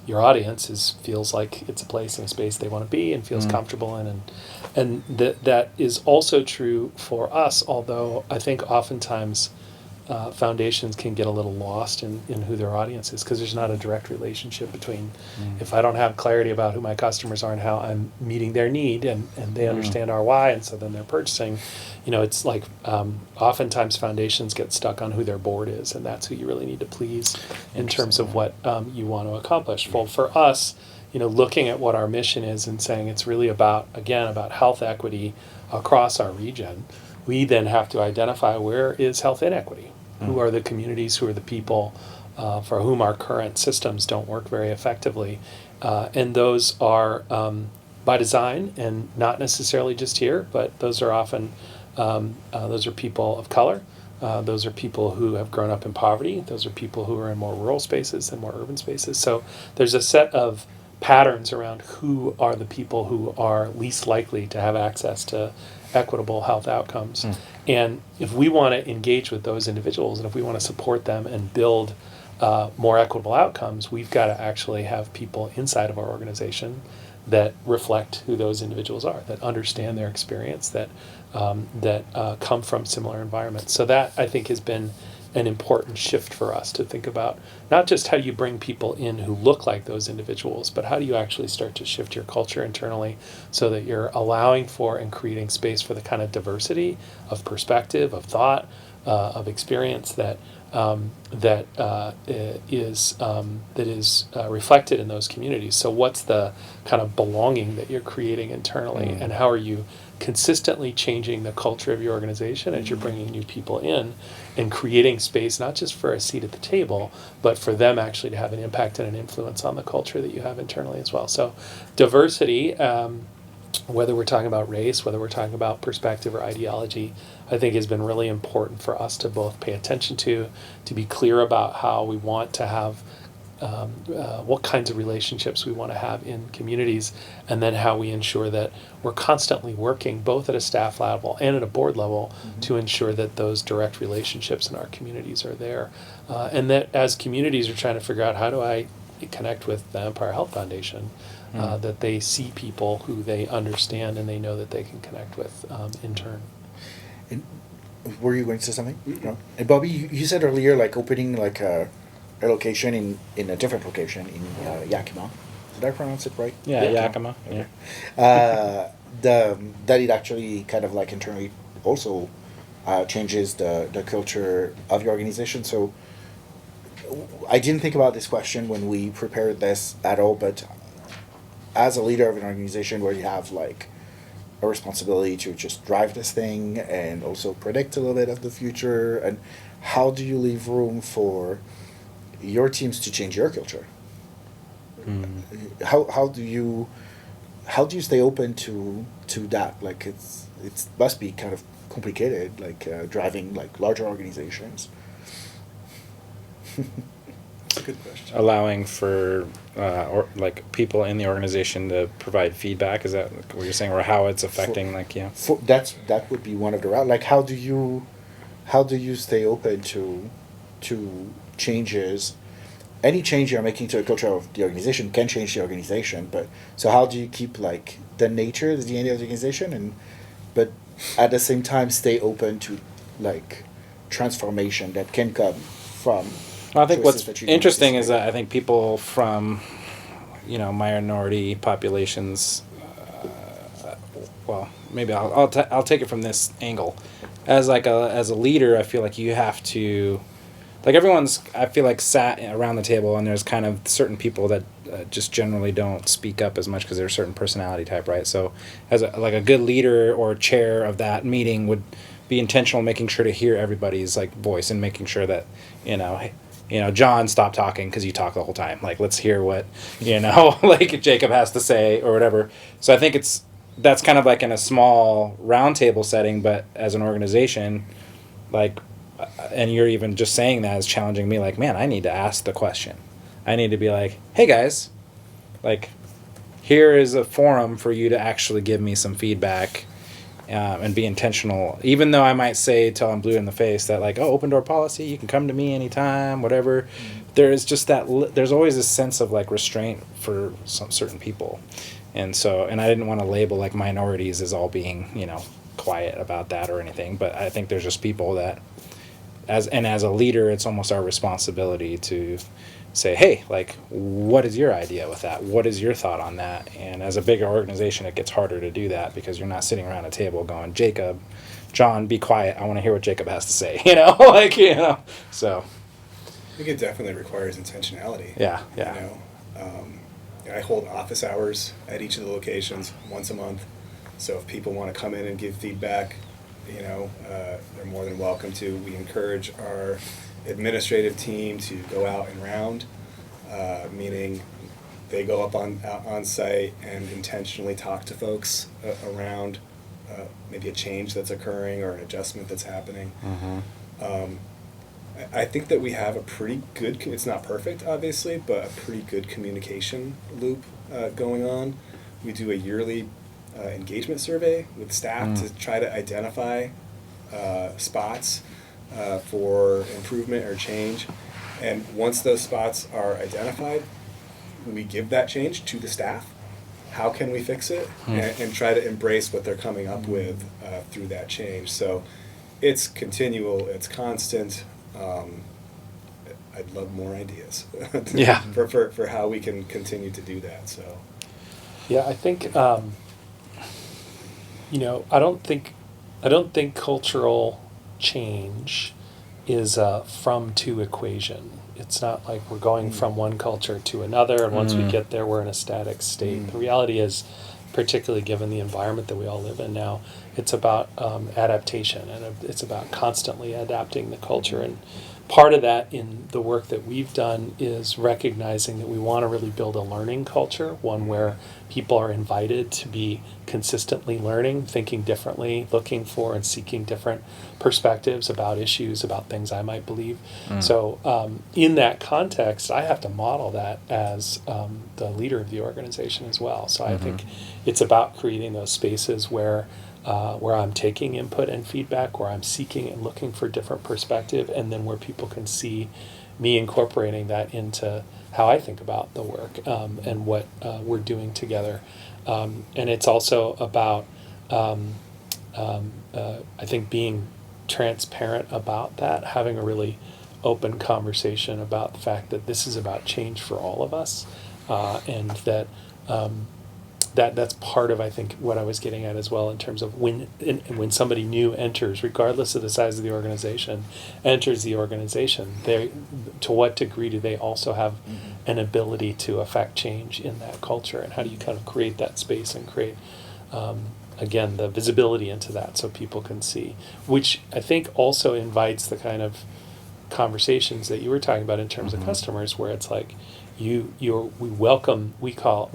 your audience feels like it's a place and a space they want to be and feels comfortable in. And that is also true for us, although I think oftentimes foundations can get a little lost in who their audience is because there's not a direct relationship between if I don't have clarity about who my customers are and how I'm meeting their need and they understand our why and so then they're purchasing, it's like oftentimes foundations get stuck on who their board is and that's who you really need to please in terms of what you want to accomplish. Well, for us, looking at what our mission is and saying it's really about health equity across our region, we then have to identify where is health inequity. Who are the communities, who are the people for whom our current systems don't work very effectively. And those are by design and not necessarily just here, but those are often, those are people of color. Those are people who have grown up in poverty. Those are people who are in more rural spaces than more urban spaces. So there's a set of patterns around who are the people who are least likely to have access to equitable health outcomes. And if we want to engage with those individuals and if we want to support them and build more equitable outcomes, we've got to actually have people inside of our organization that reflect who those individuals are, that understand their experience, that come from similar environments. So that, I think, has been an important shift for us to think about not just how do you bring people in who look like those individuals, but how do you actually start to shift your culture internally so that you're allowing for and creating space for the kind of diversity of perspective, of thought, of experience that is reflected in those communities. So what's the kind of belonging that you're creating internally, and how are you consistently changing the culture of your organization as you're bringing new people in and creating space not just for a seat at the table, but for them actually to have an impact and an influence on the culture that you have internally as well. So diversity, whether we're talking about race, whether we're talking about perspective or ideology, I think has been really important for us to both pay attention to be clear about how we want to have what kinds of relationships we want to have in communities, and then how we ensure that we're constantly working both at a staff level and at a board level to ensure that those direct relationships in our communities are there. And that as communities are trying to figure out how do I connect with the Empire Health Foundation, that they see people who they understand and they know that they can connect with in turn. And were you going to say something? No. And Bobby, you said earlier like opening like a location in a different location in Yakima. Did I pronounce it right? Yeah, Yakima. Okay. That it actually kind of like internally also changes the culture of your organization. So I didn't think about this question when we prepared this at all, but as a leader of an organization where you have like a responsibility to just drive this thing and also predict a little bit of the future, and how do you leave room for your teams to change your culture? How do you stay open to that? Like it must be kind of complicated, like driving like larger organizations. That's a good question. Allowing for or like people in the organization to provide feedback, is that what you're saying, or how it's affecting That would be one of the route. Like how do you stay open to changes? Any change you're making to the culture of the organization can change the organization, but so how do you keep like the nature, the DNA of the organization, but at the same time stay open to like transformation that can come from. I think what's that you interesting is that I think people from, minority populations, well, maybe I'll take it from this angle. As a leader, I feel like you have to, like everyone's, I feel like sat around the table and there's kind of certain people that just generally don't speak up as much because they're a certain personality type, right? So as a good leader or chair of that meeting would be intentional in making sure to hear everybody's like voice and making sure that, John, stop talking because you talk the whole time. Like, let's hear what, like Jacob has to say or whatever. So I think that's kind of like in a small roundtable setting, but as an organization, like, and you're even just saying that is challenging me. Like, man, I need to ask the question. I need to be like, hey guys, like, here is a forum for you to actually give me some feedback. And be intentional, even though I might say till I'm blue in the face that like, oh, open door policy, you can come to me anytime, whatever. Mm-hmm. There is just there's always this sense of like restraint for some certain people, and I didn't want to label like minorities as all being quiet about that or anything, but I think there's just people that as a leader, it's almost our responsibility to say, hey, like, what is your idea with that? What is your thought on that? And as a bigger organization, it gets harder to do that because you're not sitting around a table going, Jacob, John, be quiet. I want to hear what Jacob has to say, so. I think it definitely requires intentionality. Yeah. I hold office hours at each of the locations once a month. So if people want to come in and give feedback, they're more than welcome to. We encourage our administrative team to go out and round, meaning they go up on site and intentionally talk to folks around maybe a change that's occurring or an adjustment that's happening. Mm-hmm. I think that we have a pretty good, it's not perfect obviously, but a pretty good communication loop going on. We do a yearly engagement survey with staff to try to identify spots for improvement or change, and once those spots are identified, we give that change to the staff. How can we fix it, and try to embrace what they're coming up with through that change. So it's continual, it's constant. I'd love more ideas for how we can continue to do that. So I think I don't think cultural change is a from-to equation. It's not like we're going from one culture to another, and once we get there, we're in a static state. The reality is, particularly given the environment that we all live in now, it's about adaptation, and it's about constantly adapting the culture. And part of that in the work that we've done is recognizing that we want to really build a learning culture, one where people are invited to be consistently learning, thinking differently, looking for and seeking different perspectives about issues, about things I might believe. So in that context, I have to model that as the leader of the organization as well. So I think it's about creating those spaces where I'm taking input and feedback, where I'm seeking and looking for different perspective, and then where people can see me incorporating that into how I think about the work and what we're doing together. And it's also about, I think, being transparent about that, having a really open conversation about the fact that this is about change for all of us, and that that's part of, I think, what I was getting at as well, in terms of when somebody new enters, regardless of the size of the organization, enters the organization, they, to what degree do they also have an ability to affect change in that culture, and how do you kind of create that space and create again, the visibility into that so people can see, which I think also invites the kind of conversations that you were talking about in terms of customers, where it's like we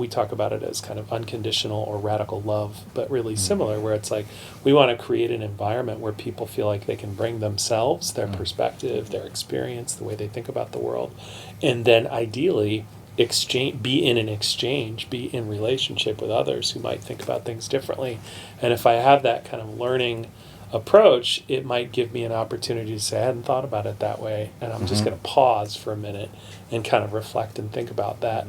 talk about it as kind of unconditional or radical love, but really similar, where it's like we want to create an environment where people feel like they can bring themselves, their perspective, their experience, the way they think about the world, and then ideally be in relationship with others who might think about things differently. And if I have that kind of learning approach, it might give me an opportunity to say, I hadn't thought about it that way, and I'm just going to pause for a minute and kind of reflect and think about that,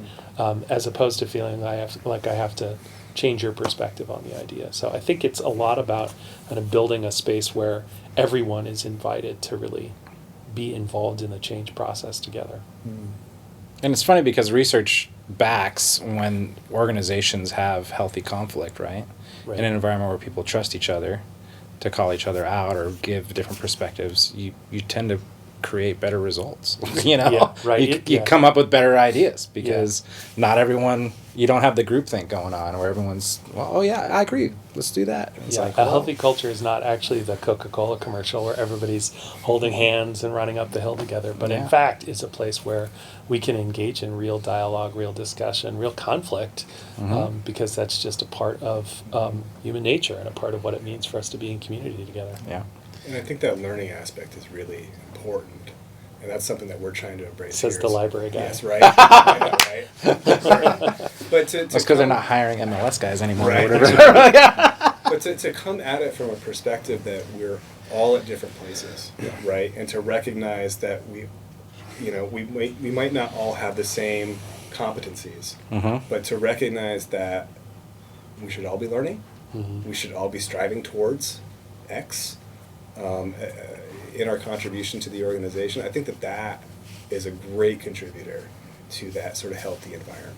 as opposed to feeling I have to change your perspective on the idea. So I think it's a lot about kind of building a space where everyone is invited to really be involved in the change process together. And it's funny because research backs when organizations have healthy conflict, right? Right. In an environment where people trust each other to call each other out or give different perspectives, you tend to create better results. Yeah, right. You come up with better ideas because not everyone, you don't have the groupthink going on where everyone's, well, oh yeah, I agree, let's do that. It's like, a healthy culture is not actually the Coca-Cola commercial where everybody's holding hands and running up the hill together, but in fact it's a place where we can engage in real dialogue, real discussion, real conflict, because that's just a part of human nature and a part of what it means for us to be in community together. Yeah. And I think that learning aspect is really important, and that's something that we're trying to embrace. Says here. the library guy. Yes, right. I know, right? But That's because they're not hiring MLS guys anymore. Right. Or whatever. But to come at it from a perspective that we're all at different places, right? And to recognize that we might not all have the same competencies, but to recognize that we should all be learning, we should all be striving towards X in our contribution to the organization. I think that is a great contributor to that sort of healthy environment,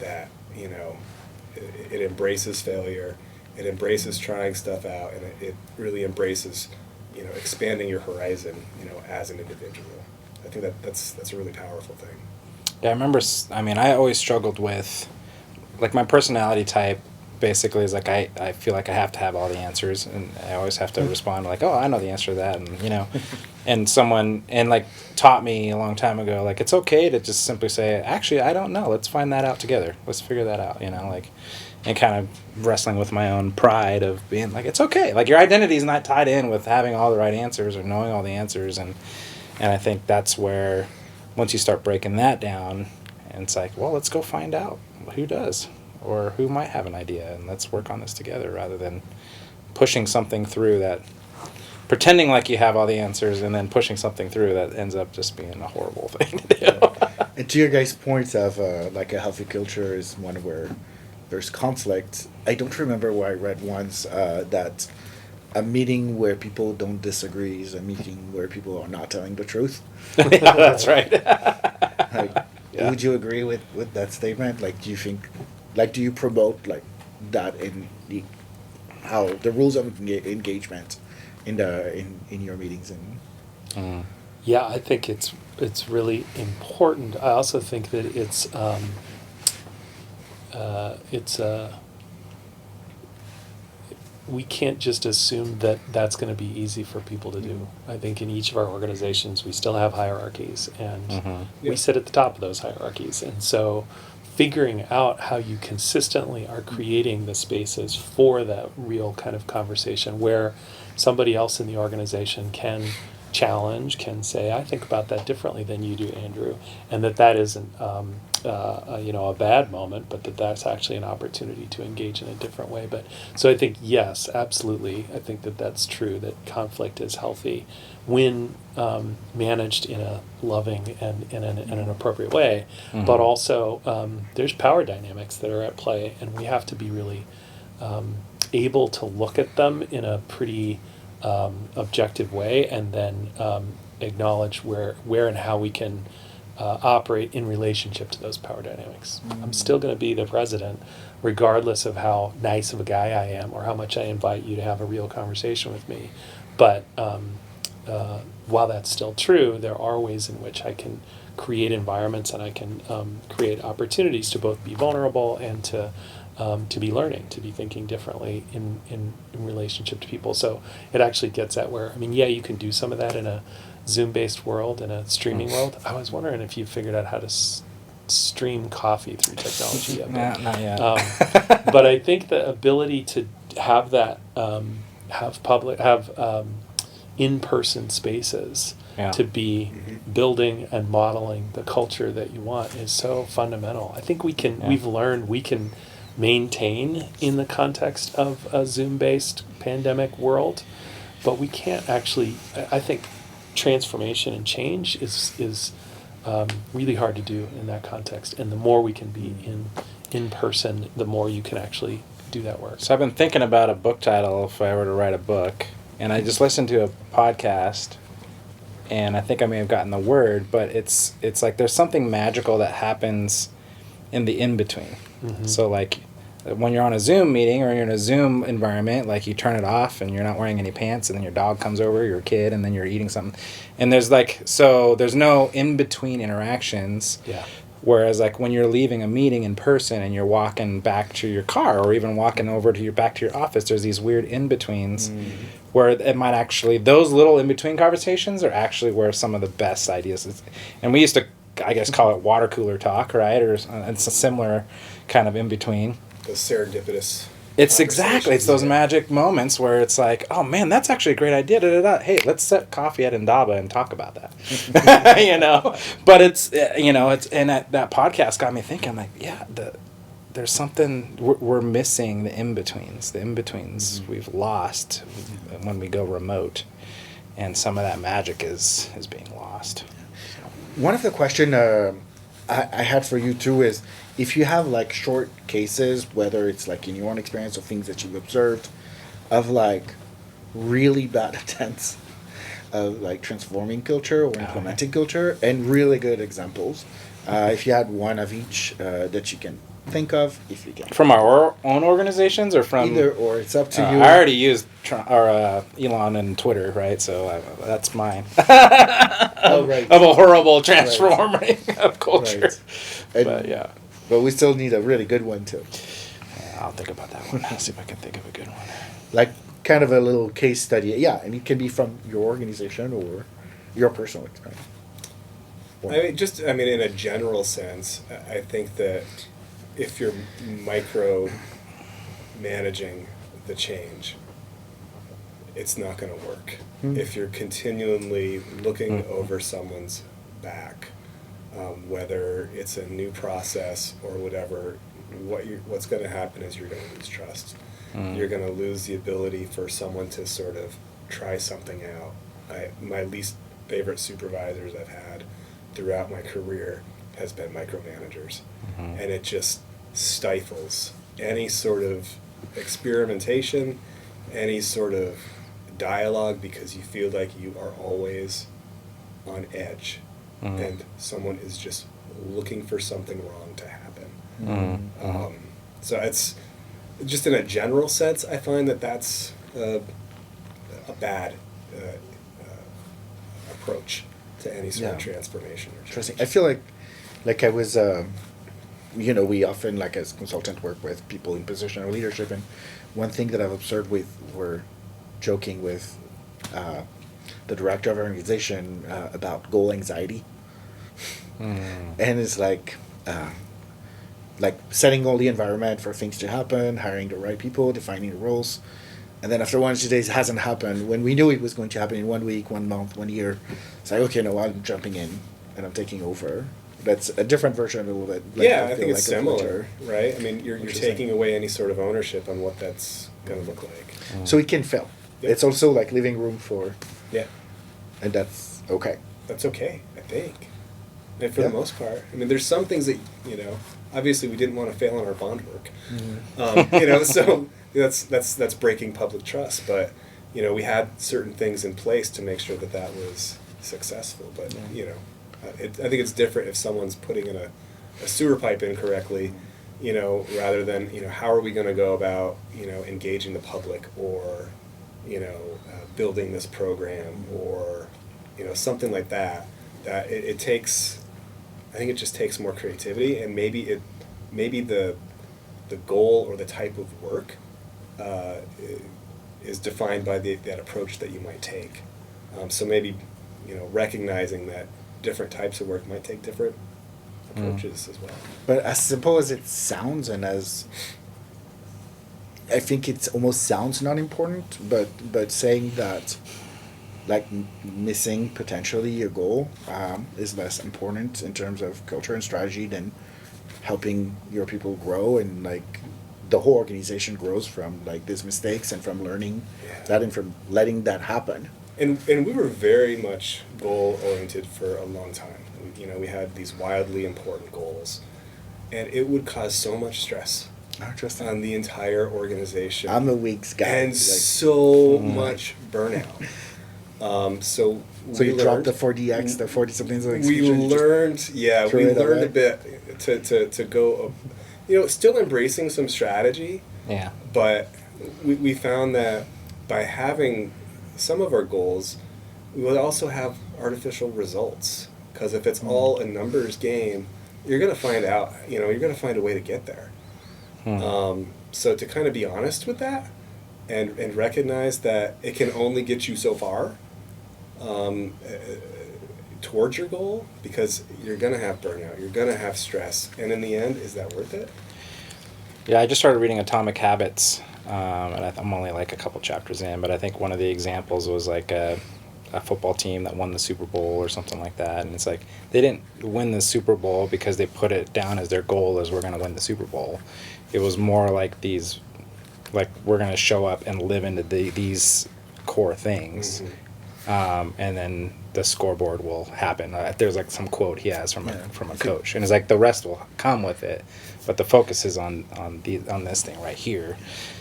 that, it embraces failure, it embraces trying stuff out, and it really embraces, expanding your horizon, as an individual. I think that's a really powerful thing. Yeah, I remember, I always struggled with, like, my personality type basically is like, I feel like I have to have all the answers, and I always have to respond like, oh, I know the answer to that, and, and someone, taught me a long time ago, like, it's okay to just simply say, actually, I don't know, let's find that out together, let's figure that out, and kind of wrestling with my own pride of being like, it's okay, like, your identity is not tied in with having all the right answers or knowing all the answers, and I think that's where, once you start breaking that down, and it's like, well, let's go find out who does, or who might have an idea, and let's work on this together, rather than pushing something through that, pretending like you have all the answers, and then pushing something through that ends up just being a horrible thing to do. And to your guys' points of like a healthy culture is one where there's conflict. I don't remember where I read once that a meeting where people don't disagree is a meeting where people are not telling the truth. Yeah, that's right. Would you agree with that statement? Like, do you think, do you promote like that in how the rules of engagement in your meetings and? Yeah, I think it's really important. I also think that we can't just assume that that's going to be easy for people to do. I think in each of our organizations we still have hierarchies, and we sit at the top of those hierarchies, and so figuring out how you consistently are creating the spaces for that real kind of conversation where somebody else in the organization can challenge, can say, I think about that differently than you do, Andrew, and that isn't a bad moment, but that's actually an opportunity to engage in a different way. But so I think, yes, absolutely, I think that's true, that conflict is healthy when managed in a loving and in an appropriate way. But also there's power dynamics that are at play, and we have to be really able to look at them in a pretty objective way, and then acknowledge where and how we can operate in relationship to those power dynamics. I'm still going to be the president, regardless of how nice of a guy I am or how much I invite you to have a real conversation with me. But while that's still true, there are ways in which I can create environments and I can create opportunities to both be vulnerable and to be learning, to be thinking differently in relationship to people. So it actually gets at where, I mean, yeah, you can do some of that in a Zoom-based world, in a streaming world. I was wondering if you figured out how to stream coffee through technology yet. Nah, not yet. But I think the ability to have that, have in-person spaces to be building and modeling the culture that you want is so fundamental. I think we've learned we can maintain in the context of a Zoom-based pandemic world, but we can't actually. I think transformation and change is really hard to do in that context. And the more we can be in person, the more you can actually do that work. So I've been thinking about a book title if I were to write a book, and I just listened to a podcast, and I think I may have gotten the word, but it's like there's something magical that happens in the in-between. Mm-hmm. So like when you're on a Zoom meeting or you're in a Zoom environment, like you turn it off and you're not wearing any pants, and then your dog comes over, your kid, and then you're eating something. And there's no in-between interactions. Yeah. Whereas like when you're leaving a meeting in person and you're walking back to your car or even walking over to back to your office, there's these weird in-betweens where it might actually, those little in-between conversations are actually where some of the best ideas is. And we used to, I guess, call it water cooler talk, right? Or it's a similar kind of in-between. Those serendipitous. It's exactly. It's those magic moments where it's like, oh man, that's actually a great idea. Da, da, da. Hey, let's set coffee at Indaba and talk about that. But it's and that podcast got me thinking. Like, yeah, there's something we're missing. The in betweens we've lost when we go remote, and some of that magic is being lost. One of the question I had for you too is, if you have like short cases, whether it's like in your own experience or things that you've observed of like really bad attempts of like transforming culture or implementing culture, and really good examples, if you had one of each that you can think of, if you can. From our own organizations or from either, or it's up to you. I already used Elon and Twitter, right? So that's mine. Right. Of a horrible transforming of culture. Right. But yeah. But we still need a really good one too. Yeah, I'll think about that one. I'll see if I can think of a good one. Like kind of a little case study. Yeah, and it can be from your organization or your personal experience. I mean, in a general sense, I think that if you're micro managing the change, it's not going to work. Mm-hmm. If you're continually looking over someone's back, whether it's a new process or whatever, what's going to happen is you're going to lose trust. You're going to lose the ability for someone to sort of try something out. My least favorite supervisors I've had throughout my career has been micromanagers. And it just stifles any sort of experimentation, any sort of dialogue, because you feel like you are always on edge. And someone is just looking for something wrong to happen. So it's just in a general sense, I find that that's a bad approach to any sort of transformation. Or interesting. I feel like I was, we often, like as consultant, work with people in position of leadership, and one thing that I've observed we're joking with the director of our organization about goal anxiety. And it's like setting all the environment for things to happen, hiring the right people, defining the roles, and then after 1 or 2 days it hasn't happened when we knew it was going to happen in 1 week, 1 month, 1 year. It's like, okay, no, I'm jumping in and I'm taking over. That's a different version a little bit. I think it's similar, right? I mean, you're taking away any sort of ownership on what that's going to look like. So it can fail. Yep. It's also like leaving room for... Yeah. And that's okay. That's okay, I think. And for the most part. I mean, there's some things that, obviously we didn't want to fail on our bond work. So that's breaking public trust. But, we had certain things in place to make sure that was successful. But, I think it's different if someone's putting in a sewer pipe incorrectly, rather than, how are we going to go about, engaging the public, or, building this program, or, something like that. That it takes, I think it just takes more creativity, and maybe the goal or the type of work is defined by that approach that you might take. So maybe, recognizing that different types of work might take different approaches as well. But as simple as it sounds, and as I think it almost sounds not important, but saying that, like, missing potentially a goal is less important in terms of culture and strategy than helping your people grow, and like the whole organization grows from like these mistakes and from learning that and from letting that happen. And we were very much goal oriented for a long time. We had these wildly important goals, and it would cause so much stress on the entire organization. I'm a weeks guy. And so much burnout. So you dropped the 40x, the 40 something. We learned a bit to go, still embracing some strategy. Yeah. But we found that by having some of our goals, we would also have artificial results. Because if it's all a numbers game, you're going to find out, you're going to find a way to get there. So to kind of be honest with that and recognize that it can only get you so far towards your goal, because you're going to have burnout, you're going to have stress. And in the end, is that worth it? Yeah, I just started reading Atomic Habits, and I'm only like a couple chapters in, but I think one of the examples was like a football team that won the Super Bowl or something like that, and it's like they didn't win the Super Bowl because they put it down as their goal as we're going to win the Super Bowl. It was more like these, like, we're going to show up and live into these core things, and then the scoreboard will happen. There's like some quote he has from a coach, and it's like the rest will come with it, but the focus is on this thing right here.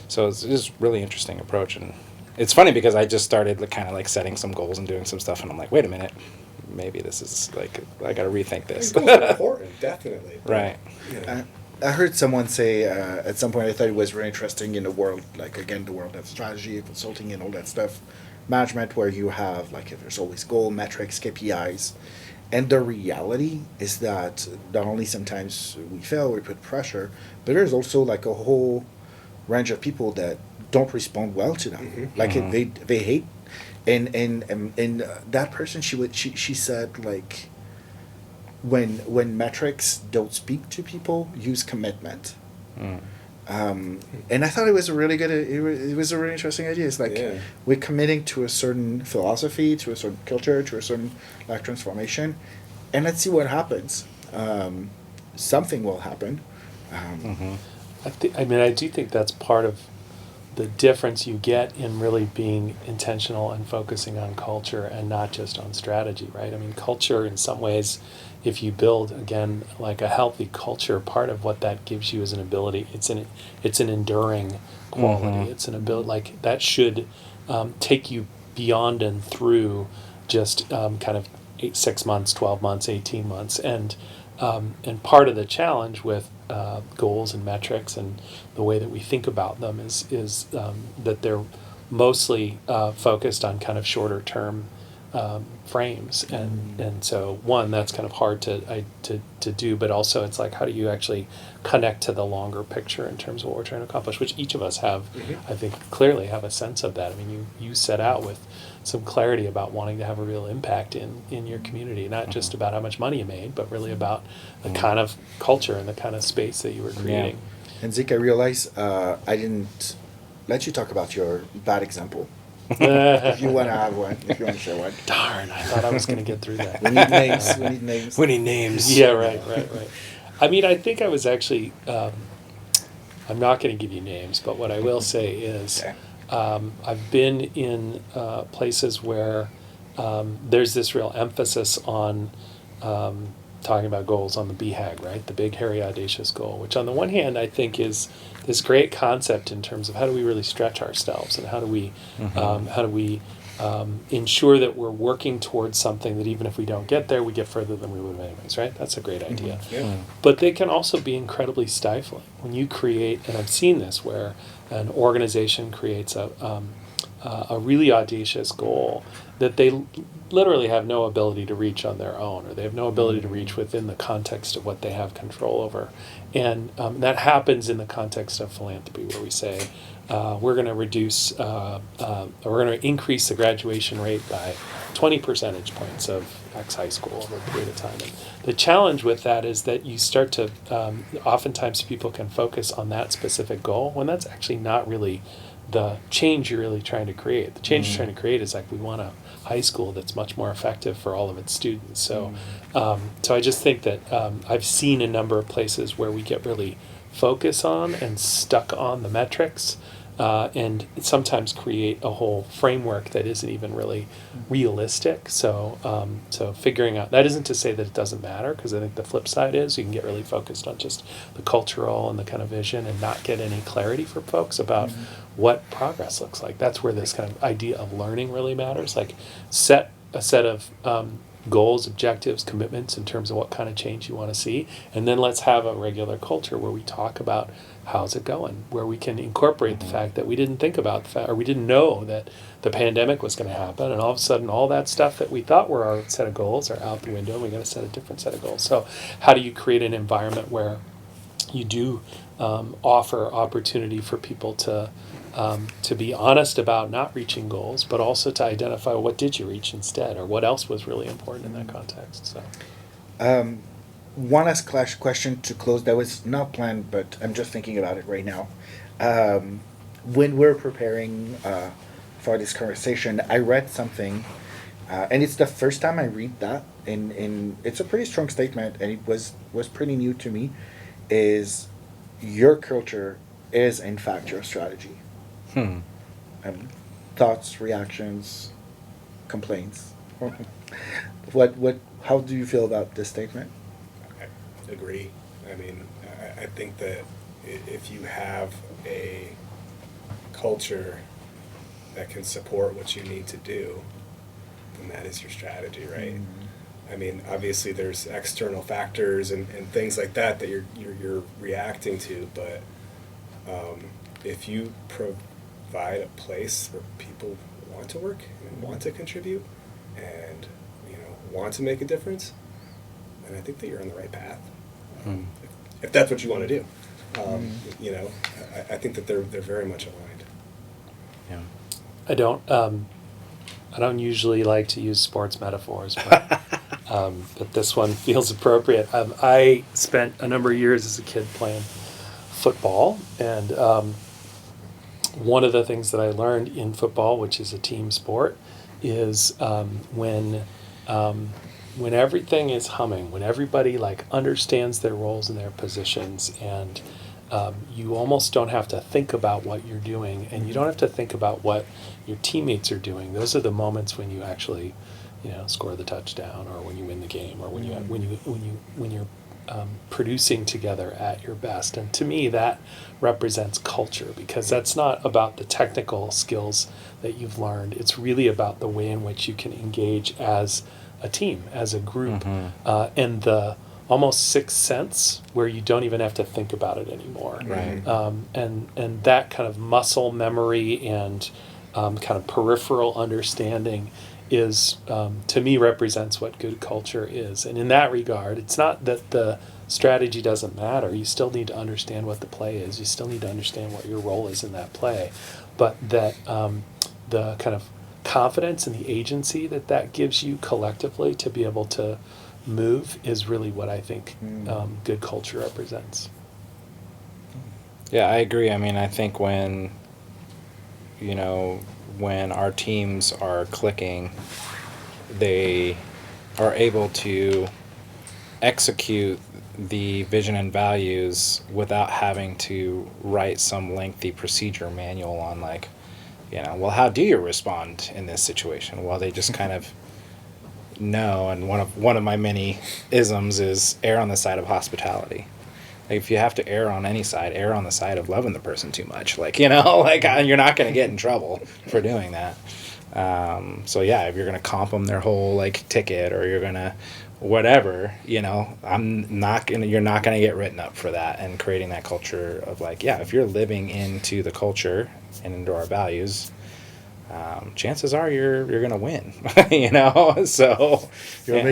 So it's just really interesting approach. And it's funny because I just started kind of like setting some goals and doing some stuff, and I'm like, wait a minute, maybe this is like, I got to rethink this. Goals are important, definitely. Right. Yeah. I heard someone say at some point, I thought it was really interesting in the world, like, again, the world of strategy, consulting, and all that stuff, management, where you have, like, there's always goal, metrics, KPIs. And the reality is that not only sometimes we fail, we put pressure, but there's also like a whole range of people that don't respond well to them. Like they hate, and that person, she said, like, when metrics don't speak to people, use commitment. And I thought it was a really good, it was a really interesting idea. It's like, we're committing to a certain philosophy, to a certain culture, to a certain like transformation, and let's see what happens. Something will happen. I do think that's part of the difference you get in really being intentional and focusing on culture and not just on strategy, right? I mean, culture in some ways, if you build, again, like a healthy culture, part of what that gives you is an ability. It's an enduring quality. It's an ability, like, that should take you beyond and through just kind of 6 months, 12 months, 18 months. And part of the challenge with goals and metrics and the way that we think about them is that they're mostly focused on kind of shorter term frames, and so one, that's kind of hard to do, but also it's like, how do you actually connect to the longer picture in terms of what we're trying to accomplish, which each of us have, I think, clearly have a sense of that. I mean, you set out with some clarity about wanting to have a real impact in your community, not just about how much money you made, but really about the kind of culture and the kind of space that you were creating. And Zeke, I realize I didn't let you talk about your bad example. If you want to have one, if you want to share one. Darn, I thought I was going to get through that. We need names. We need names. Yeah, right. I mean, I think I was actually, I'm not going to give you names, but what I will say is I've been in places where there's this real emphasis on talking about goals on the BHAG, right? The big, hairy, audacious goal, which on the one hand I think is this great concept in terms of how do we really stretch ourselves, and how do we ensure that we're working towards something that even if we don't get there, we get further than we would have anyways, right? That's a great idea. Yeah. But they can also be incredibly stifling. When you create, and I've seen this, where an organization creates a really audacious goal that they literally have no ability to reach on their own, or they have no ability to reach within the context of what they have control over. And that happens in the context of philanthropy, where we say, we're going to reduce, or we're going to increase the graduation rate by 20 percentage points of X high school over a period of time. And the challenge with that is that you start to, oftentimes people can focus on that specific goal when that's actually not really the change you're really trying to create. The change you're trying to create is like, we want a high school that's much more effective for all of its students. So, so I just think that I've seen a number of places where we get really focused on and stuck on the metrics, and sometimes create a whole framework that isn't even really realistic. So, so figuring out, that isn't to say that it doesn't matter, because I think the flip side is you can get really focused on just the cultural and the kind of vision and not get any clarity for folks about what progress looks like. That's where this kind of idea of learning really matters. Like, set a set of goals, objectives, commitments in terms of what kind of change you want to see, and then let's have a regular culture where we talk about how's it going, where we can incorporate the fact that we didn't think about the fact, or we didn't know that the pandemic was going to happen, and all of a sudden all that stuff that we thought were our set of goals are out the window, and we got to set a different set of goals. So how do you create an environment where you do offer opportunity for people to be honest about not reaching goals, but also to identify what did you reach instead, or what else was really important in that context. So, one last question to close that was not planned, but I'm just thinking about it right now. When we're preparing for this conversation, I read something, and it's the first time I read that, and it's a pretty strong statement, and it was pretty new to me, is your culture is in fact your strategy. Thoughts, reactions, complaints. How do you feel about this statement? I agree. I mean, I think that if you have a culture that can support what you need to do, then that is your strategy, right? I mean, obviously there's external factors and things like that you're reacting to, but if you provide a place where people want to work and want to contribute and want to make a difference, then I think that you're on the right path. If that's what you want to do, I think that they're very much aligned. Yeah. I don't usually like to use sports metaphors, but but this one feels appropriate. I spent a number of years as a kid playing football, and one of the things that I learned in football, which is a team sport, is when everything is humming, when everybody like understands their roles and their positions, and you almost don't have to think about what you're doing, and you don't have to think about what your teammates are doing. Those are the moments when you actually, score the touchdown, or when you win the game, or when you're producing together at your best. And to me, that represents culture, because that's not about the technical skills that you've learned. It's really about the way in which you can engage as a team, as a group, and the almost sixth sense where you don't even have to think about it anymore. Right. And that kind of muscle memory and kind of peripheral understanding is, to me, represents what good culture is. And in that regard, it's not that the strategy doesn't matter. You still need to understand what the play is. You still need to understand what your role is in that play. But that the kind of confidence and the agency that gives you collectively to be able to move is really what I think good culture represents. Yeah, I agree. I mean, I think when our teams are clicking, they are able to execute the vision and values without having to write some lengthy procedure manual on well, how do you respond in this situation? Well, they just kind of know, and one of my many isms is err on the side of hospitality. Like, if you have to err on any side, err on the side of loving the person too much. You're not going to get in trouble for doing that. So yeah, if you're gonna comp them their whole like ticket, or you're gonna whatever, you know, you're not gonna get written up for that. And creating that culture of like, yeah, if you're living into the culture and into our values, chances are you're gonna win. You know, so You're yeah.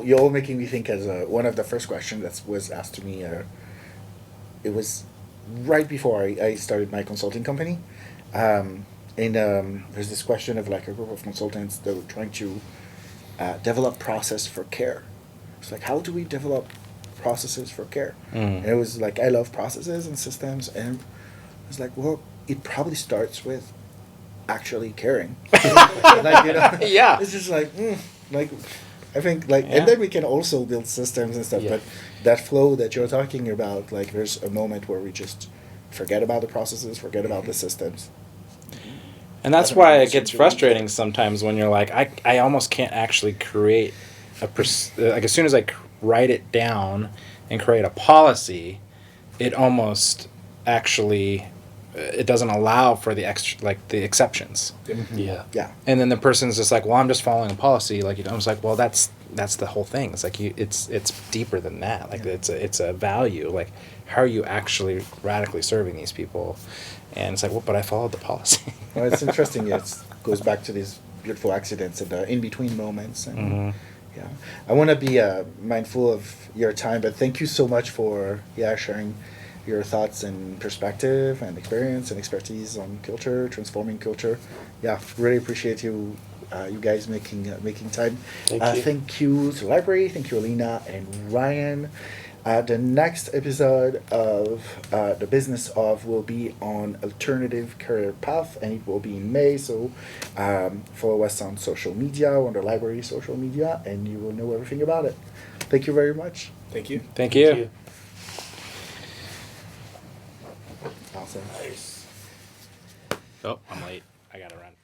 you're making me think as one of the first questions that was asked to me. It was right before I started my consulting company, and there's this question of like a group of consultants that were trying to develop process for care. It's like, how do we develop processes for care? Mm. And it was like, I love processes and systems, and it's like, well, it probably starts with actually caring. Like, you know, Yeah. it's just like, like, I think like, Yeah. and then we can also build systems and stuff. Yeah. But that flow that you're talking about, like, there's a moment where we just forget about the processes, forget about the systems. And that's I don't know, why it unless gets you're doing frustrating sometimes when you're like, I almost can't actually create like as soon as I write it down and create a policy, it almost actually it doesn't allow for the extra, like the exceptions. Yeah. Yeah. And then the person's just like, well, I'm just following a policy. Like, you know, I was like, well, that's the whole thing. It's like it's deeper than that. Like it's a value. Like, how are you actually radically serving these people? And it's like, well, but I followed the policy. Well, it's interesting. It goes back to these beautiful accidents and the in-between moments. And Mhm. yeah, I want to be mindful of your time, but thank you so much for sharing your thoughts and perspective and experience and expertise on culture, transforming culture. Yeah, really appreciate you guys making time. Thank you. Thank you to the library. Thank you, Alina and Ryan. The next episode of The Business Of will be on alternative career path, and it will be in May. So follow us on social media, on the library social media, and you will know everything about it. Thank you very much. Thank you. Thank you. Thank you. Awesome. Oh, I'm late. I gotta run.